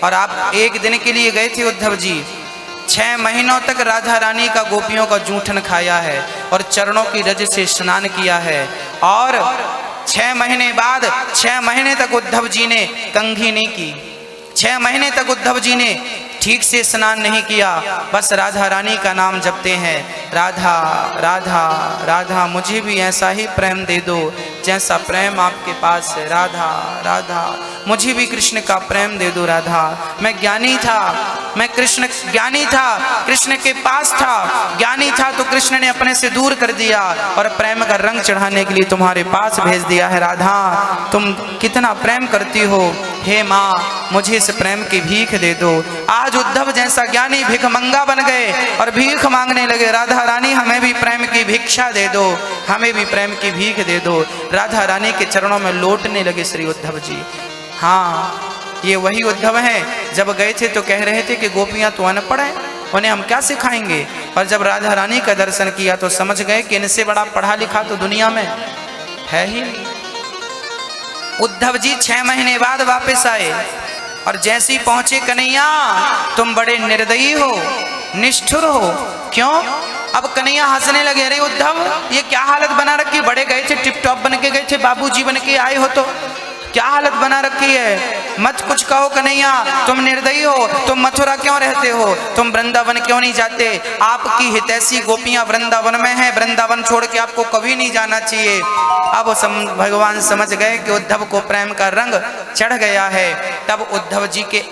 Speaker 1: और आप एक दिन के लिए गए थे उद्धव जी, 6 महीनों तक राधा रानी का गोपियों का जूठन खाया है और चरणों की रज से स्नान किया है। और 6 महीने बाद 6 महीने तक उद्धव जी ने कंघी नहीं की, 6 महीने तक उद्धव जी ने ठीक से स्नान नहीं किया, बस राधा रानी का नाम जपते हैं, राधा राधा राधा मुझे भी ऐसा ही प्रेम दे दो जैसा प्रेम आपके पास है, राधा राधा मुझे भी कृष्ण का प्रेम दे दो राधा। मैं ज्ञानी था, मैं कृष्ण ज्ञानी था, कृष्ण के पास था, ज्ञानी था तो कृष्ण ने अपने से दूर कर दिया और प्रेम का रंग चढ़ाने के लिए तुम्हारे पास भेज दिया है। राधा तुम कितना प्रेम करती हो, हे माँ मुझे इस प्रेम की भीख दे दो। आज उद्धव जैसा ज्ञानी भिख मंगा बन गए और भीख मांगने लगे, राधा रानी हमें भी प्रेम की भिक्षा दे दो, हमें भी प्रेम की भीख दे दो। राधा रानी के चरणों में लौटने लगे श्री उद्धव जी। हाँ ये वही उद्धव हैं, जब गए थे तो कह रहे थे कि गोपियां तो अनपढ़ हैं, उन्हें हम क्या सिखाएंगे, और जब राधा रानी का दर्शन किया तो समझ गए कि इनसे बड़ा पढ़ा लिखा तो दुनिया में है ही नहीं। उद्धव जी 6 महीने बाद वापस आए और जैसे ही पहुंचे, कन्हैया तुम बड़े निर्दयी हो, निष्ठुर हो। क्यों? अब कन्हैया हंसने लगे, अरे उद्धव ये क्या हालत बना रखी, बड़े गए थे टिप टॉप बन के गए थे, बाबूजी बन के आए हो तो क्या हालत बना रखी है, मत कुछ कहो कन्हैया, तुम निर्दयी हो, तुम मथुरा क्यों रहते हो, तुम वृंदावन क्यों नहीं जाते, आपकी हितैषी गोपियां वृंदावन में हैं, वृंदावन छोड़ के आपको कभी नहीं जाना चाहिए। अब भगवान समझ गए कि उद्धव को प्रेम का रंग चढ़ गया है। तब उद्धव जी के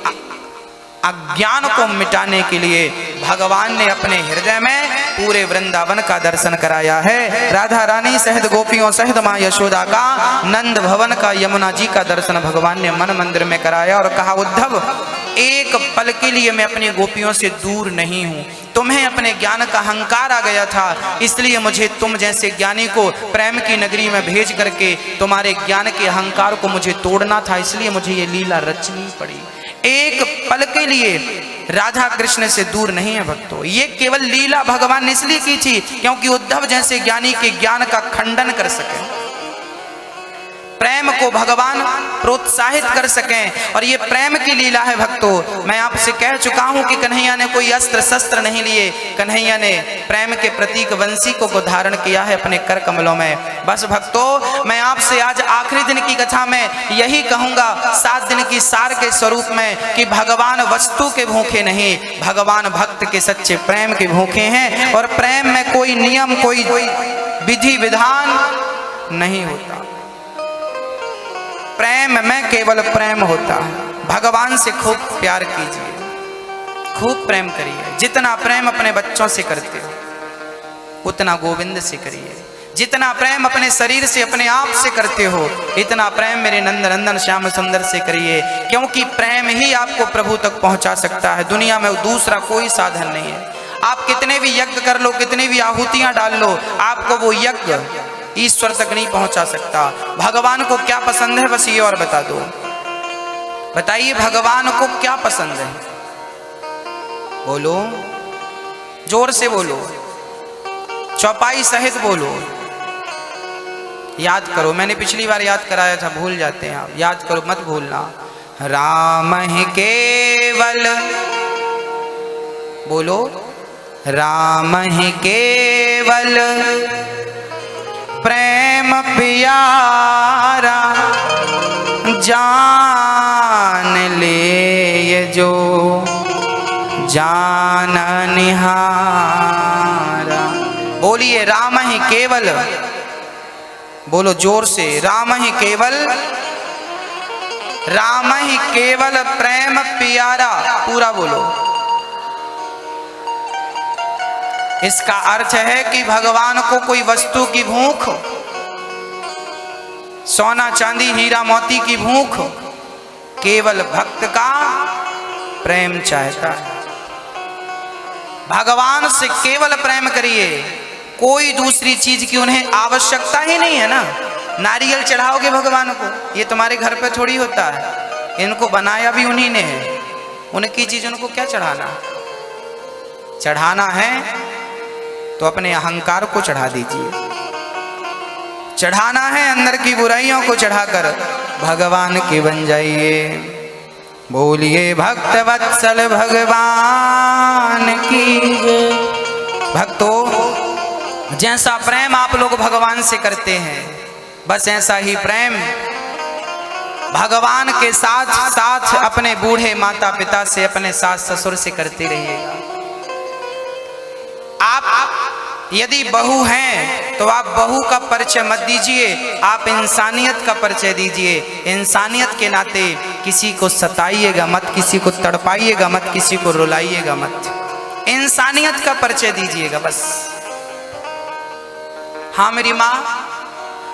Speaker 1: अज्ञान को मिटाने के लिए भगवान ने अपने हृदय में पूरे वृंदावन का दर्शन कराया है। राधा रानी सहित गोपियों सहित माँ यशोदा का नंद भवन का यमुना जी का दर्शन भगवान ने मन मंदिर में कराया और कहा, उद्धव एक पल के लिए मैं अपनी गोपियों से दूर नहीं हूँ, तुम्हें अपने ज्ञान का अहंकार आ गया था, इसलिए मुझे तुम जैसे ज्ञानी को प्रेम की नगरी में भेज करके तुम्हारे ज्ञान के अहंकार को मुझे तोड़ना था, इसलिए मुझे ये लीला रचनी पड़ी। एक पल के लिए राधा कृष्ण से दूर नहीं है भक्तों, ये केवल लीला भगवान ने इसलिए की थी क्योंकि उद्धव जैसे ज्ञानी के ज्ञान का खंडन कर सके, प्रेम को भगवान प्रोत्साहित कर सकें, और ये प्रेम की लीला है भक्तों। मैं आपसे कह चुका हूं कि कन्हैया ने कोई अस्त्र शस्त्र नहीं लिए, कन्हैया ने प्रेम के प्रतीक वंशी को धारण किया है अपने कर कमलों में। बस भक्तों मैं आपसे आज आखिरी दिन की कथा में यही कहूंगा, 7 दिन की सार के स्वरूप में, कि भगवान वस्तु के भूखे नहीं, भगवान भक्त के सच्चे प्रेम के भूखे हैं। और प्रेम में कोई नियम, कोई विधि विधान नहीं होता, प्रेम में केवल प्रेम होता है। भगवान से खूब प्यार कीजिए, खूब प्रेम करिए। जितना प्रेम अपने बच्चों से करते हो उतना गोविंद से करिए। जितना प्रेम अपने शरीर से अपने आप से करते हो इतना प्रेम मेरे नंद नंदन श्याम सुंदर से करिए, क्योंकि प्रेम ही आपको प्रभु तक पहुंचा सकता है। दुनिया में दूसरा कोई साधन नहीं है। आप कितने भी यज्ञ कर लो, कितनी भी आहुतियां डाल लो, आपको वो यज्ञ ईश्वर तक नहीं पहुंचा सकता। भगवान को क्या पसंद है बस ये और बता दो। बताइए भगवान को क्या पसंद है? बोलो, जोर से बोलो, चौपाई सहित बोलो। याद करो, मैंने पिछली बार याद कराया था, भूल जाते हैं आप। याद करो, मत भूलना। राम ही केवल, बोलो, राम ही केवल प्रेम प्यारा, जान ले ये जो जान निहारा। बोलिए राम ही केवल, बोलो जोर से, राम ही केवल, राम ही केवल प्रेम प्यारा। पूरा बोलो। इसका अर्थ है कि भगवान को कोई वस्तु की भूख, सोना चांदी हीरा मोती की भूख, केवल भक्त का प्रेम चाहता है। भगवान से केवल प्रेम करिए, कोई दूसरी चीज की उन्हें आवश्यकता ही नहीं है ना। नारियल चढ़ाओगे भगवान को, ये तुम्हारे घर पे थोड़ी होता है, इनको बनाया भी उन्हीं ने है। उनकी चीज उनको क्या चढ़ाना? चढ़ाना है तो अपने अहंकार को चढ़ा दीजिए। चढ़ाना है अंदर की बुराइयों को चढ़ाकर भगवान के बन जाइए। बोलिए भक्त वत्सल भगवान की। भक्तों, जैसा प्रेम आप लोग भगवान से करते हैं बस ऐसा ही प्रेम भगवान के साथ साथ अपने बूढ़े माता पिता से, अपने सास ससुर से करते रहिएगा। आप यदि बहू हैं तो आप बहू का परिचय मत दीजिए, आप इंसानियत का परिचय दीजिए। इंसानियत के नाते किसी को सताइएगा मत, किसी को तड़पाइएगा मत, किसी को रुलाइएगा मत। इंसानियत का परिचय दीजिएगा बस। हाँ मेरी माँ,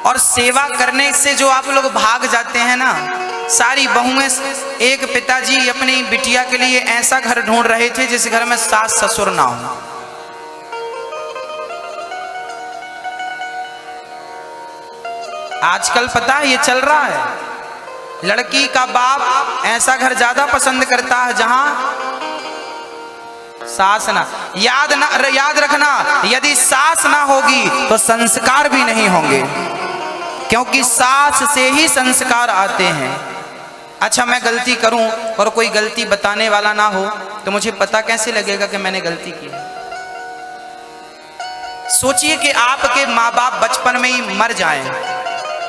Speaker 1: और सेवा करने से जो आप लोग भाग जाते हैं ना, सारी बहुएं। एक पिताजी अपनी बिटिया के लिए ऐसा घर ढूंढ रहे थे जिस घर में सास ससुर ना हो। आजकल पता है ये चल रहा है, लड़की का बाप ऐसा घर ज्यादा पसंद करता है जहां सास ना। याद रखना, यदि सास ना होगी तो संस्कार भी नहीं होंगे, क्योंकि सास से ही संस्कार आते हैं। अच्छा, मैं गलती करूं और कोई गलती बताने वाला ना हो तो मुझे पता कैसे लगेगा कि मैंने गलती की? सोचिए कि आपके माँ बाप बचपन में ही मर जाएं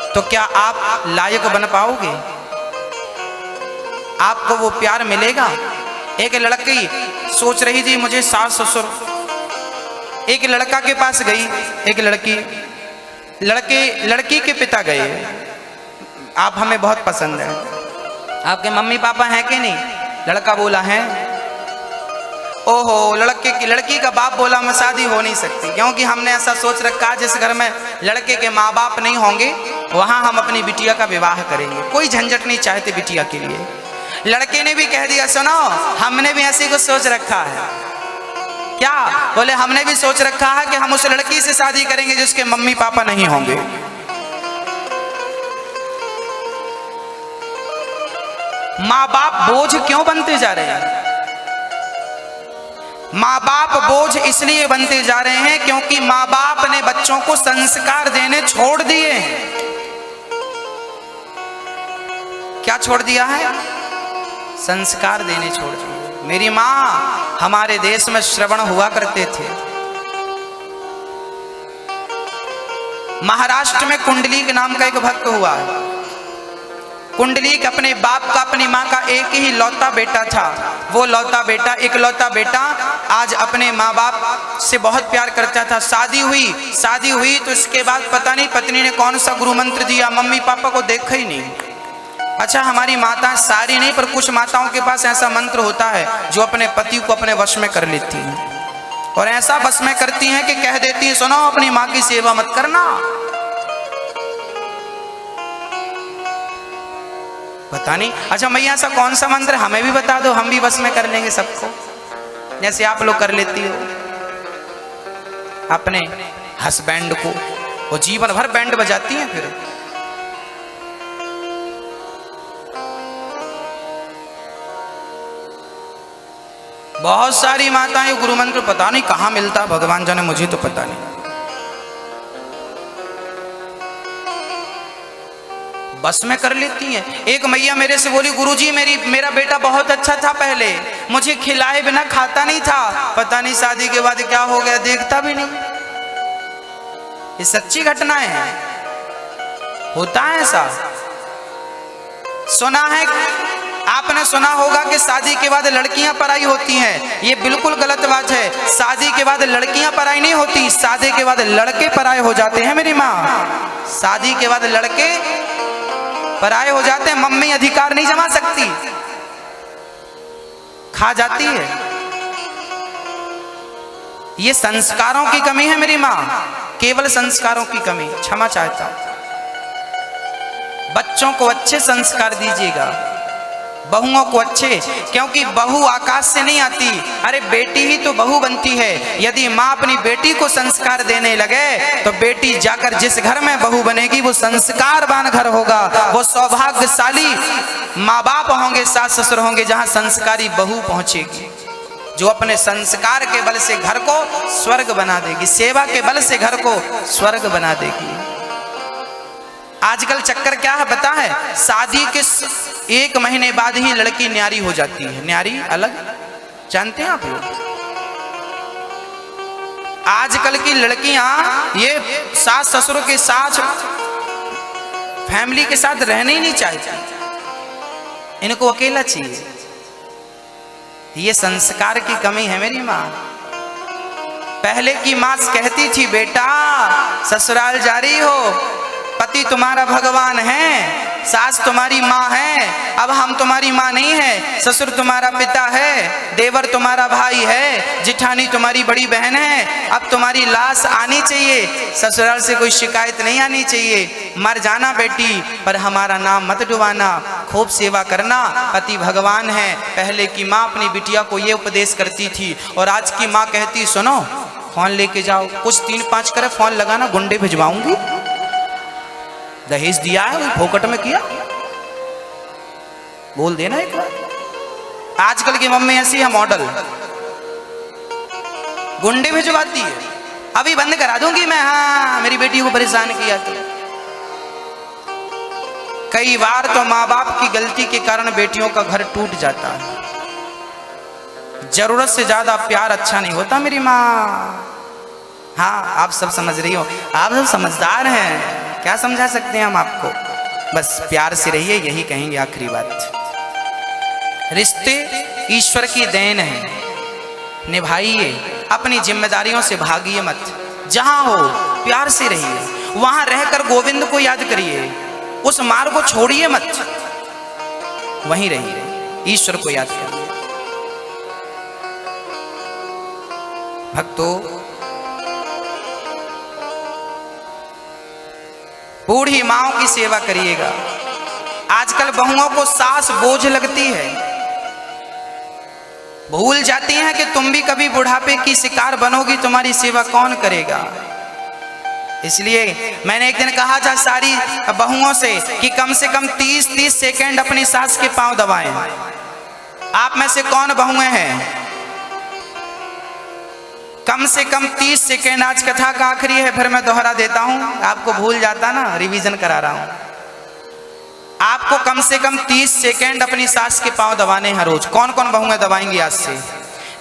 Speaker 1: तो क्या आप लायक बन पाओगे? आपको वो प्यार मिलेगा? एक लड़की सोच रही थी मुझे सास ससुर, एक लड़का के पास गई, एक लड़की के पिता गए, आप हमें बहुत पसंद है, आपके मम्मी पापा हैं कि नहीं? लड़का बोला है। ओहो, लड़की का बाप बोला मैं शादी हो नहीं सकती, क्योंकि हमने ऐसा सोच रखा जिस घर में लड़के के माँ बाप नहीं होंगे वहां हम अपनी बिटिया का विवाह करेंगे। कोई झंझट नहीं चाहते बिटिया के लिए। लड़के ने भी कह दिया सुनो, हमने भी ऐसी कुछ सोच रखा है। क्या बोले? हमने भी सोच रखा है कि हम उस लड़की से शादी करेंगे जिसके मम्मी पापा नहीं होंगे। माँ बाप बोझ क्यों बनते जा रहे हैं? माँ बाप बोझ इसलिए बनते जा रहे हैं क्योंकि माँ बाप ने बच्चों को संस्कार देने छोड़ दिए हैं। क्या छोड़ दिया है? संस्कार देने छोड़ दिए। मेरी माँ, हमारे देश में श्रवण हुआ करते थे। महाराष्ट्र में कुंडलीक नाम का एक भक्त हुआ। कुंडलीक अपने बाप का, अपनी माँ का एक ही लौता बेटा था। वो लौता बेटा, इकलौता बेटा आज अपने माँ बाप से बहुत प्यार करता था। शादी हुई तो इसके बाद पता नहीं पत्नी ने कौन सा गुरु मंत्र दिया, मम्मी पापा को देखा ही नहीं। अच्छा, हमारी माता सारी नहीं, पर कुछ माताओं के पास ऐसा मंत्र होता है जो अपने पति को अपने वश में कर लेती हैं, और ऐसा वश में करती हैं कि कह देती हैं, सुनो अपनी माँ की सेवा मत करना। पता नहीं। अच्छा मैया, ऐसा कौन सा मंत्र हमें भी बता दो, हम भी वश में कर लेंगे सबको, जैसे आप लोग कर लेती हो अपने हस्बैंड को। वो जीवन भर बैंड बजाती हैं फिर। बहुत सारी माताएं गुरु मंत्र पता नहीं कहां मिलता, भगवान जाने, मुझे तो पता नहीं। बस में कर लेती हैं। एक मैया मेरे से बोली, गुरुजी मेरा बेटा बहुत अच्छा था पहले, मुझे खिलाए बिना खाता नहीं था, पता नहीं शादी के बाद क्या हो गया, देखता भी नहीं। ये सच्ची घटनाएं हैं, होता है ऐसा। सुना है, आपने सुना होगा कि शादी के बाद लड़कियां पराई होती हैं। ये बिल्कुल गलत बात है। शादी के बाद लड़कियां पराई नहीं होती, शादी के बाद लड़के पराए हो जाते हैं मेरी माँ। शादी के बाद लड़के पराए हो जाते हैं। मम्मी अधिकार नहीं जमा सकती, खा जाती है। ये संस्कारों की कमी है मेरी माँ, केवल संस्कारों की कमी। क्षमा चाहता हूं। बच्चों को अच्छे संस्कार दीजिएगा, बहुओं को अच्छे, क्योंकि बहू आकाश से नहीं आती, अरे बेटी ही तो बहू बनती है। यदि माँ अपनी बेटी को संस्कार देने लगे तो बेटी जाकर जिस घर में बहू बनेगी वो संस्कारवान घर होगा, वो सौभाग्यशाली माँ बाप होंगे, सास ससुर होंगे, जहाँ संस्कारी बहू पहुंचेगी, जो अपने संस्कार के बल से घर को स्वर्ग बना देगी, सेवा के बल से घर को स्वर्ग बना देगी। आजकल चक्कर क्या है पता है? शादी के 1 महीने बाद ही लड़की न्यारी हो जाती है। न्यारी अलग, जानते हैं आप लोग? आजकल की लड़कियां ये सास ससुर के साथ, फैमिली के साथ रहने ही नहीं चाहती, इनको अकेला चाहिए। ये संस्कार की कमी है मेरी माँ। पहले की माँ कहती थी, बेटा ससुराल जा रही हो, पति तुम्हारा भगवान है, सास तुम्हारी माँ है, अब हम तुम्हारी माँ नहीं है, ससुर तुम्हारा पिता है, देवर तुम्हारा भाई है, जिठानी तुम्हारी बड़ी बहन है, अब तुम्हारी लाश आनी चाहिए, ससुराल से कोई शिकायत नहीं आनी चाहिए, मर जाना बेटी पर हमारा नाम मत डुबाना, खूब सेवा करना, पति भगवान है। पहले की माँ अपनी बिटिया को ये उपदेश करती थी, और आज की माँ कहती, सुनो फोन लेके जाओ, कुछ 3-5 करे फोन लगाना, गुंडे भिजवाऊंगी। दहेज दिया है, वही फोकट में किया, बोल देना एक बार। आजकल की मम्मी ऐसी है मॉडल, गुंडे भिजवाती है। अभी बंद करा दूंगी मैं, हाँ मेरी बेटी को परेशान किया तो। कई बार तो माँ बाप की गलती के कारण बेटियों का घर टूट जाता है। जरूरत से ज्यादा प्यार अच्छा नहीं होता मेरी माँ। हाँ आप सब समझ रही हो, आप सब समझदार हैं, क्या समझा सकते हैं हम आपको। बस प्यार से रहिए, यही कहेंगे आखिरी बात। रिश्ते ईश्वर की देन है, निभाइए, अपनी जिम्मेदारियों से भागिए मत। जहां हो प्यार से रहिए, वहां रहकर गोविंद को याद करिए, उस मार्ग को छोड़िए मत, वहीं रहिए, ईश्वर को याद करिए। भक्तों, बूढ़ी माओं की सेवा करिएगा। आजकल बहुओं को सास बोझ लगती है, भूल जाती हैं कि तुम भी कभी बुढ़ापे की शिकार बनोगी, तुम्हारी सेवा कौन करेगा। इसलिए मैंने एक दिन कहा था सारी बहुओं से कि कम से कम 30-30 सेकंड अपनी सास के पांव दबाएं। आप में से कौन बहुएं हैं? कम से कम 30 सेकेंड। आज कथा का आखिरी है, फिर मैं दोहरा देता हूं, आपको भूल जाता ना, रिवीजन करा रहा हूं। आपको कम से कम 30 सेकेंड अपनी सास के पांव दबाने हैं रोज। कौन कौन बहुएं दबाएंगी आज से?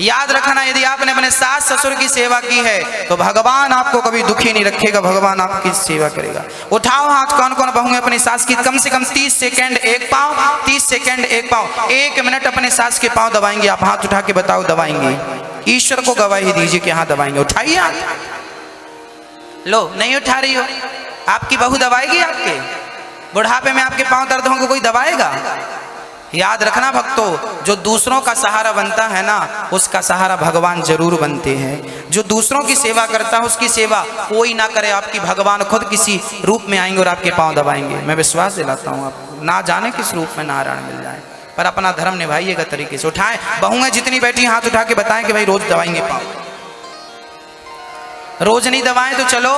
Speaker 1: याद रखना, यदि आपने अपने सास ससुर की सेवा की है तो भगवान आपको कभी दुखी नहीं रखेगा, भगवान आपकी सेवा करेगा। उठाओ हाथ, कौन कौन बहुएं अपनी सास की कम से कम 30 सेकेंड एक पांव, 30 सेकेंड एक पांव, 1 मिनट अपने सास के पांव दबाएंगे। आप हाथ उठा के बताओ, दबाएंगे? ईश्वर को गवाही दीजिए कि हाँ दबाएंगे। उठाइए हाथ। लो, नहीं उठा रही हो, आपकी बहू दबाएगी आपके? बुढ़ापे में आपके पांव दर्द होंगे, कोई दबाएगा? याद रखना भक्तों, जो दूसरों का सहारा बनता है ना, उसका सहारा भगवान जरूर बनते हैं। जो दूसरों की सेवा करता है उसकी सेवा कोई ना करे, आपकी भगवान खुद किसी रूप में आएंगे और आपके पांव दबाएंगे। मैं विश्वास दिलाता हूँ आपको, ना जाने किस रूप में नारायण मिल जाए, पर अपना धर्म निभाइएगा तरीके से। उठाएं, बहुएं जितनी बैठी हाथ उठा के बताएं कि भाई रोज दबाएंगे पाँव। रोज नहीं दबाएं तो चलो,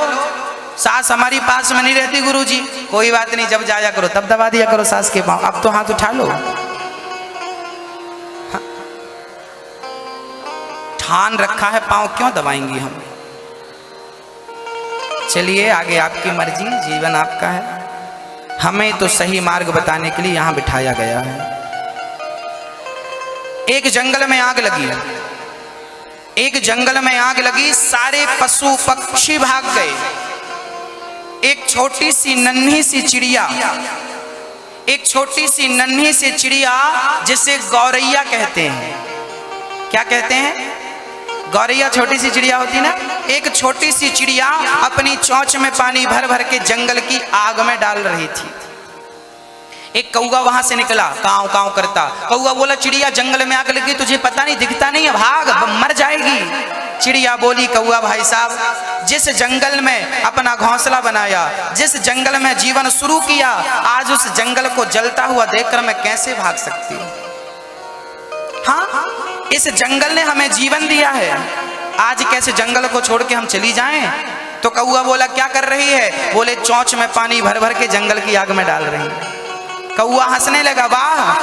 Speaker 1: सास हमारी पास में नहीं रहती गुरुजी, कोई बात नहीं, जब जाया करो तब दबा दिया करो सास के पाँव। अब तो हाथ उठा लो। हाँ। ठान रखा है, पाँव क्यों दबाएंगी हम? चलिए आगे आपकी मर्जी, जीवन आपका है। हमें तो सही मार्ग बताने के लिए यहां बिठाया गया है। एक जंगल में आग लगी, एक जंगल में आग लगी, सारे पशु पक्षी भाग गए। एक छोटी सी नन्ही सी चिड़िया, एक छोटी सी नन्ही सी चिड़िया जिसे गौरैया कहते हैं। क्या कहते हैं? गौरैया छोटी सी चिड़िया होती ना। एक छोटी सी चिड़िया अपनी चोंच में पानी भर भर के जंगल की आग में डाल रही थी। एक कौवा वहां से निकला, काव काव करता। कौवा बोला, चिड़िया जंगल में आग लगी, तुझे पता नहीं, दिखता नहीं है, भाग, मर जाएगी। चिड़िया बोली, कौवा भाई साहब, जिस जंगल में अपना घोंसला बनाया, जिस जंगल में जीवन शुरू किया, आज उस जंगल को जलता हुआ देखकर मैं कैसे भाग सकती हूँ? हाँ, इस जंगल ने हमें जीवन दिया है, आज कैसे जंगल को छोड़ के हम चली जाएं? तो कौवा बोला, क्या कर रही है? बोले, चोंच में पानी भर भर के जंगल की आग में डाल रही है। कौवा हंसने लगा, वाह,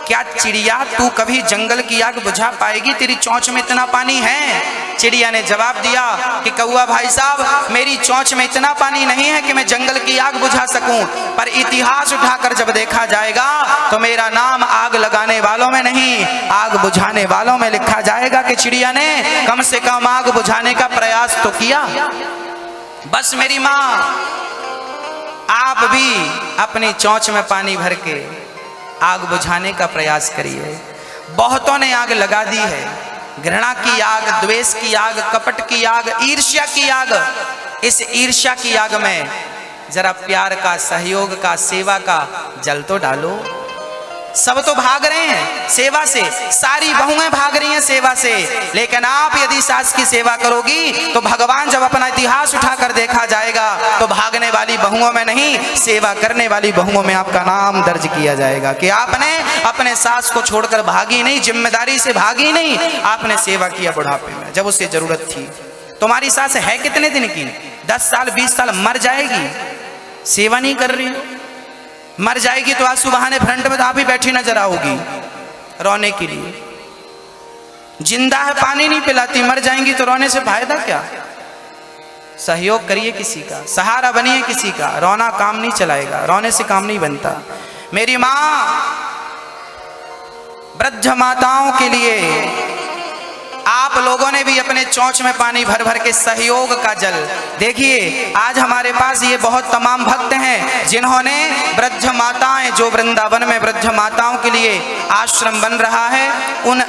Speaker 1: क्या चिड़िया तू कभी जंगल की आग बुझा पाएगी? तेरी चोंच में इतना पानी है? चिड़िया ने जवाब दिया कि कौवा भाई साहब, मेरी चोंच में इतना पानी नहीं है कि मैं जंगल की आग बुझा सकूं, पर इतिहास उठाकर जब देखा जाएगा तो मेरा नाम आग लगाने वालों में नहीं, आग बुझाने वालों में लिखा जाएगा कि चिड़िया ने कम से कम आग बुझाने का प्रयास तो किया। बस मेरी माँ, आप भी अपनी चोंच में पानी भर के आग बुझाने का प्रयास करिए। बहुतों ने आग लगा दी है, घृणा की आग, द्वेष की आग, कपट की आग, ईर्ष्या की आग। इस ईर्ष्या की आग में जरा प्यार का, सहयोग का, सेवा का जल तो डालो। सब तो भाग रहे हैं सेवा से, सारी बहुएं भाग रही हैं सेवा से, लेकिन आप यदि सास की सेवा करोगी तो भगवान जब अपना इतिहास उठाकर देखा जाएगा तो भागने वाली बहुओं में नहीं, सेवा करने वाली बहुओं में आपका नाम दर्ज किया जाएगा कि आपने अपने सास को छोड़कर भागी नहीं, जिम्मेदारी से भागी नहीं, आपने सेवा किया बुढ़ापे में जब उसे जरूरत थी। तुम्हारी सास है कितने दिन की? 10 साल 20 साल, मर जाएगी, सेवा नहीं कर रही। मर जाएगी तो आंसू बहाने फ्रंट में आप ही बैठी नजर आओगी रोने के लिए। जिंदा है पानी नहीं पिलाती, मर जाएंगी तो रोने से फायदा क्या? सहयोग करिए किसी का, सहारा बनिए किसी का। रोना काम नहीं चलाएगा, रोने से काम नहीं बनता। मेरी माँ, वृद्ध माताओं के लिए आप लोगों ने भी अपने चोंच में पानी भर भर के सहयोग का जल। देखिए आज हमारे पास ये बहुत तमाम भक्त हैं जिन्होंने वृद्ध माताएं, जो वृंदावन में वृद्ध माताओं के लिए आश्रम बन रहा है, उन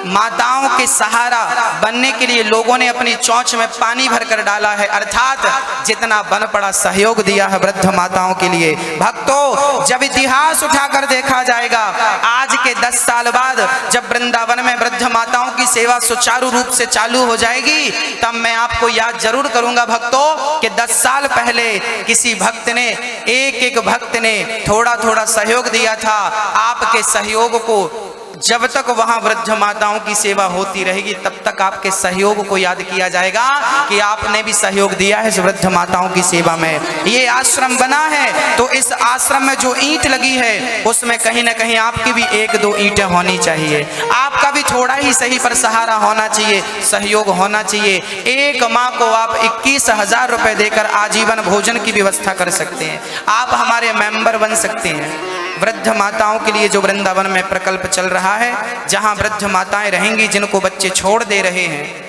Speaker 1: माताओं के सहारा बनने के लिए लोगों ने अपनी चोंच में पानी भरकर डाला है, अर्थात जितना बन पड़ा सहयोग दिया है वृद्ध माताओं के लिए। भक्तों, जब इतिहास उठाकर देखा जाएगा, आज के 10 साल बाद जब वृंदावन में वृद्ध माताओं की सेवा सुचारू रूप से चालू हो जाएगी, तब मैं आपको याद जरूर करूंगा भक्तों कि 10 साल पहले किसी भक्त ने, एक भक्त ने थोड़ा थोड़ा सहयोग दिया था। आपके सहयोग को जब तक वहां वृद्ध माताओं की सेवा होती रहेगी तब तक आपके सहयोग को याद किया जाएगा कि आपने भी सहयोग दिया है इस वृद्ध माताओं की सेवा में। ये आश्रम बना है तो इस आश्रम में जो ईंट लगी है उसमें कहीं ना कहीं आपकी भी 1-2 ईंटें होनी चाहिए, आपका भी थोड़ा ही सही पर सहारा होना चाहिए, सहयोग होना चाहिए। एक माँ को आप 21,000 रुपए देकर आजीवन भोजन की व्यवस्था कर सकते हैं। आप हमारे मेंबर बन सकते हैं। वृद्ध माताओं के लिए जो वृंदावन में प्रकल्प चल रहा है, जहां वृद्ध माताएं रहेंगी जिनको बच्चे छोड़ दे रहे हैं,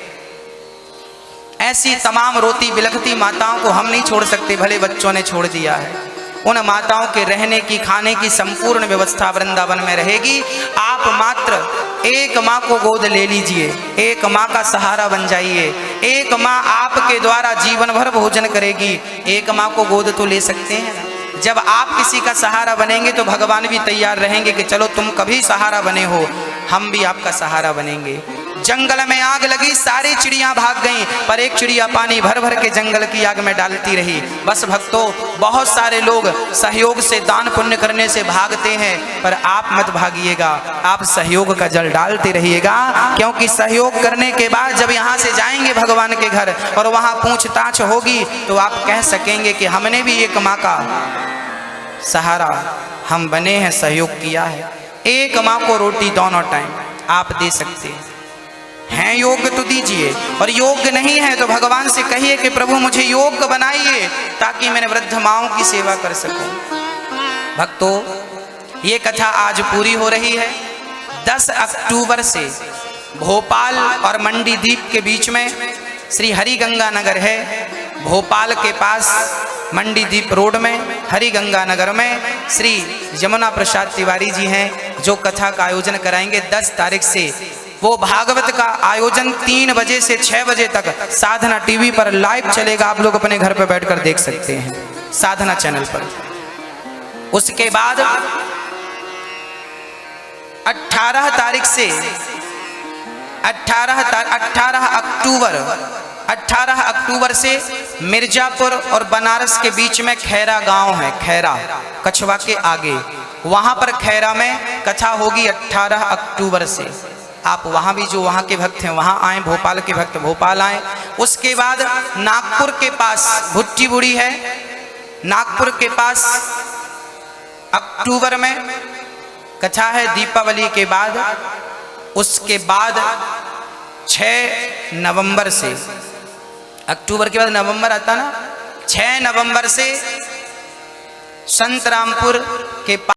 Speaker 1: ऐसी तमाम रोती बिलखती माताओं को हम नहीं छोड़ सकते, भले बच्चों ने छोड़ दिया है। उन माताओं के रहने की, खाने की संपूर्ण व्यवस्था वृंदावन में रहेगी। आप मात्र एक माँ को गोद ले लीजिए, एक माँ का सहारा बन जाइए। एक माँ आपके द्वारा जीवन भर भोजन करेगी, एक माँ को गोद तो ले सकते हैं। जब आप किसी का सहारा बनेंगे तो भगवान भी तैयार रहेंगे कि चलो तुम कभी सहारा बने हो, हम भी आपका सहारा बनेंगे। जंगल में आग लगी, सारी चिड़ियां भाग गईं, पर एक चिड़िया पानी भर भर के जंगल की आग में डालती रही। बस भक्तों, बहुत सारे लोग सहयोग से, दान पुण्य करने से भागते हैं, पर आप मत भागिएगा, आप सहयोग का जल डालते रहिएगा। क्योंकि सहयोग करने के बाद जब यहाँ से जाएंगे भगवान के घर और वहाँ पूछताछ होगी तो आप कह सकेंगे कि हमने भी एक माँ का सहारा हम बने हैं, सहयोग किया है। एक माँ को रोटी दोनों टाइम आप दे सकते हैं, योग्य तो दीजिए, और योग्य नहीं है तो भगवान से कहिए कि प्रभु मुझे योग्य बनाइए ताकि मैंने वृद्ध माओं की सेवा कर सकूं। भक्तों, ये कथा आज पूरी हो रही है। 10 अक्टूबर से भोपाल और मंडी द्वीप के बीच में श्री हरिगंगा नगर है। भोपाल के पास मंडी द्वीप रोड में हरिगंगा नगर में श्री यमुना प्रसाद तिवारी जी हैं जो कथा का आयोजन कराएंगे 10 तारीख से। वो भागवत का आयोजन 3 बजे से 6 बजे तक साधना टीवी पर लाइव चलेगा, आप लोग अपने घर पर बैठकर देख सकते हैं साधना चैनल पर। उसके बाद 18 तारीख से 18 अक्टूबर से मिर्जापुर और बनारस के बीच में खैरा गांव है, खैरा कछवा के आगे, वहां पर खैरा में कथा होगी 18 अक्टूबर से। आप वहां भी, जो वहां के भक्त हैं वहां आए, भोपाल के भक्त भोपाल आए। उसके बाद नागपुर के पास भुट्टी बुड़ी है, नागपुर के पास अक्टूबर में कथा है दीपावली के बाद। उसके बाद 6 नवंबर से, अक्टूबर के बाद नवंबर आता ना, 6 नवंबर से संतरामपुर के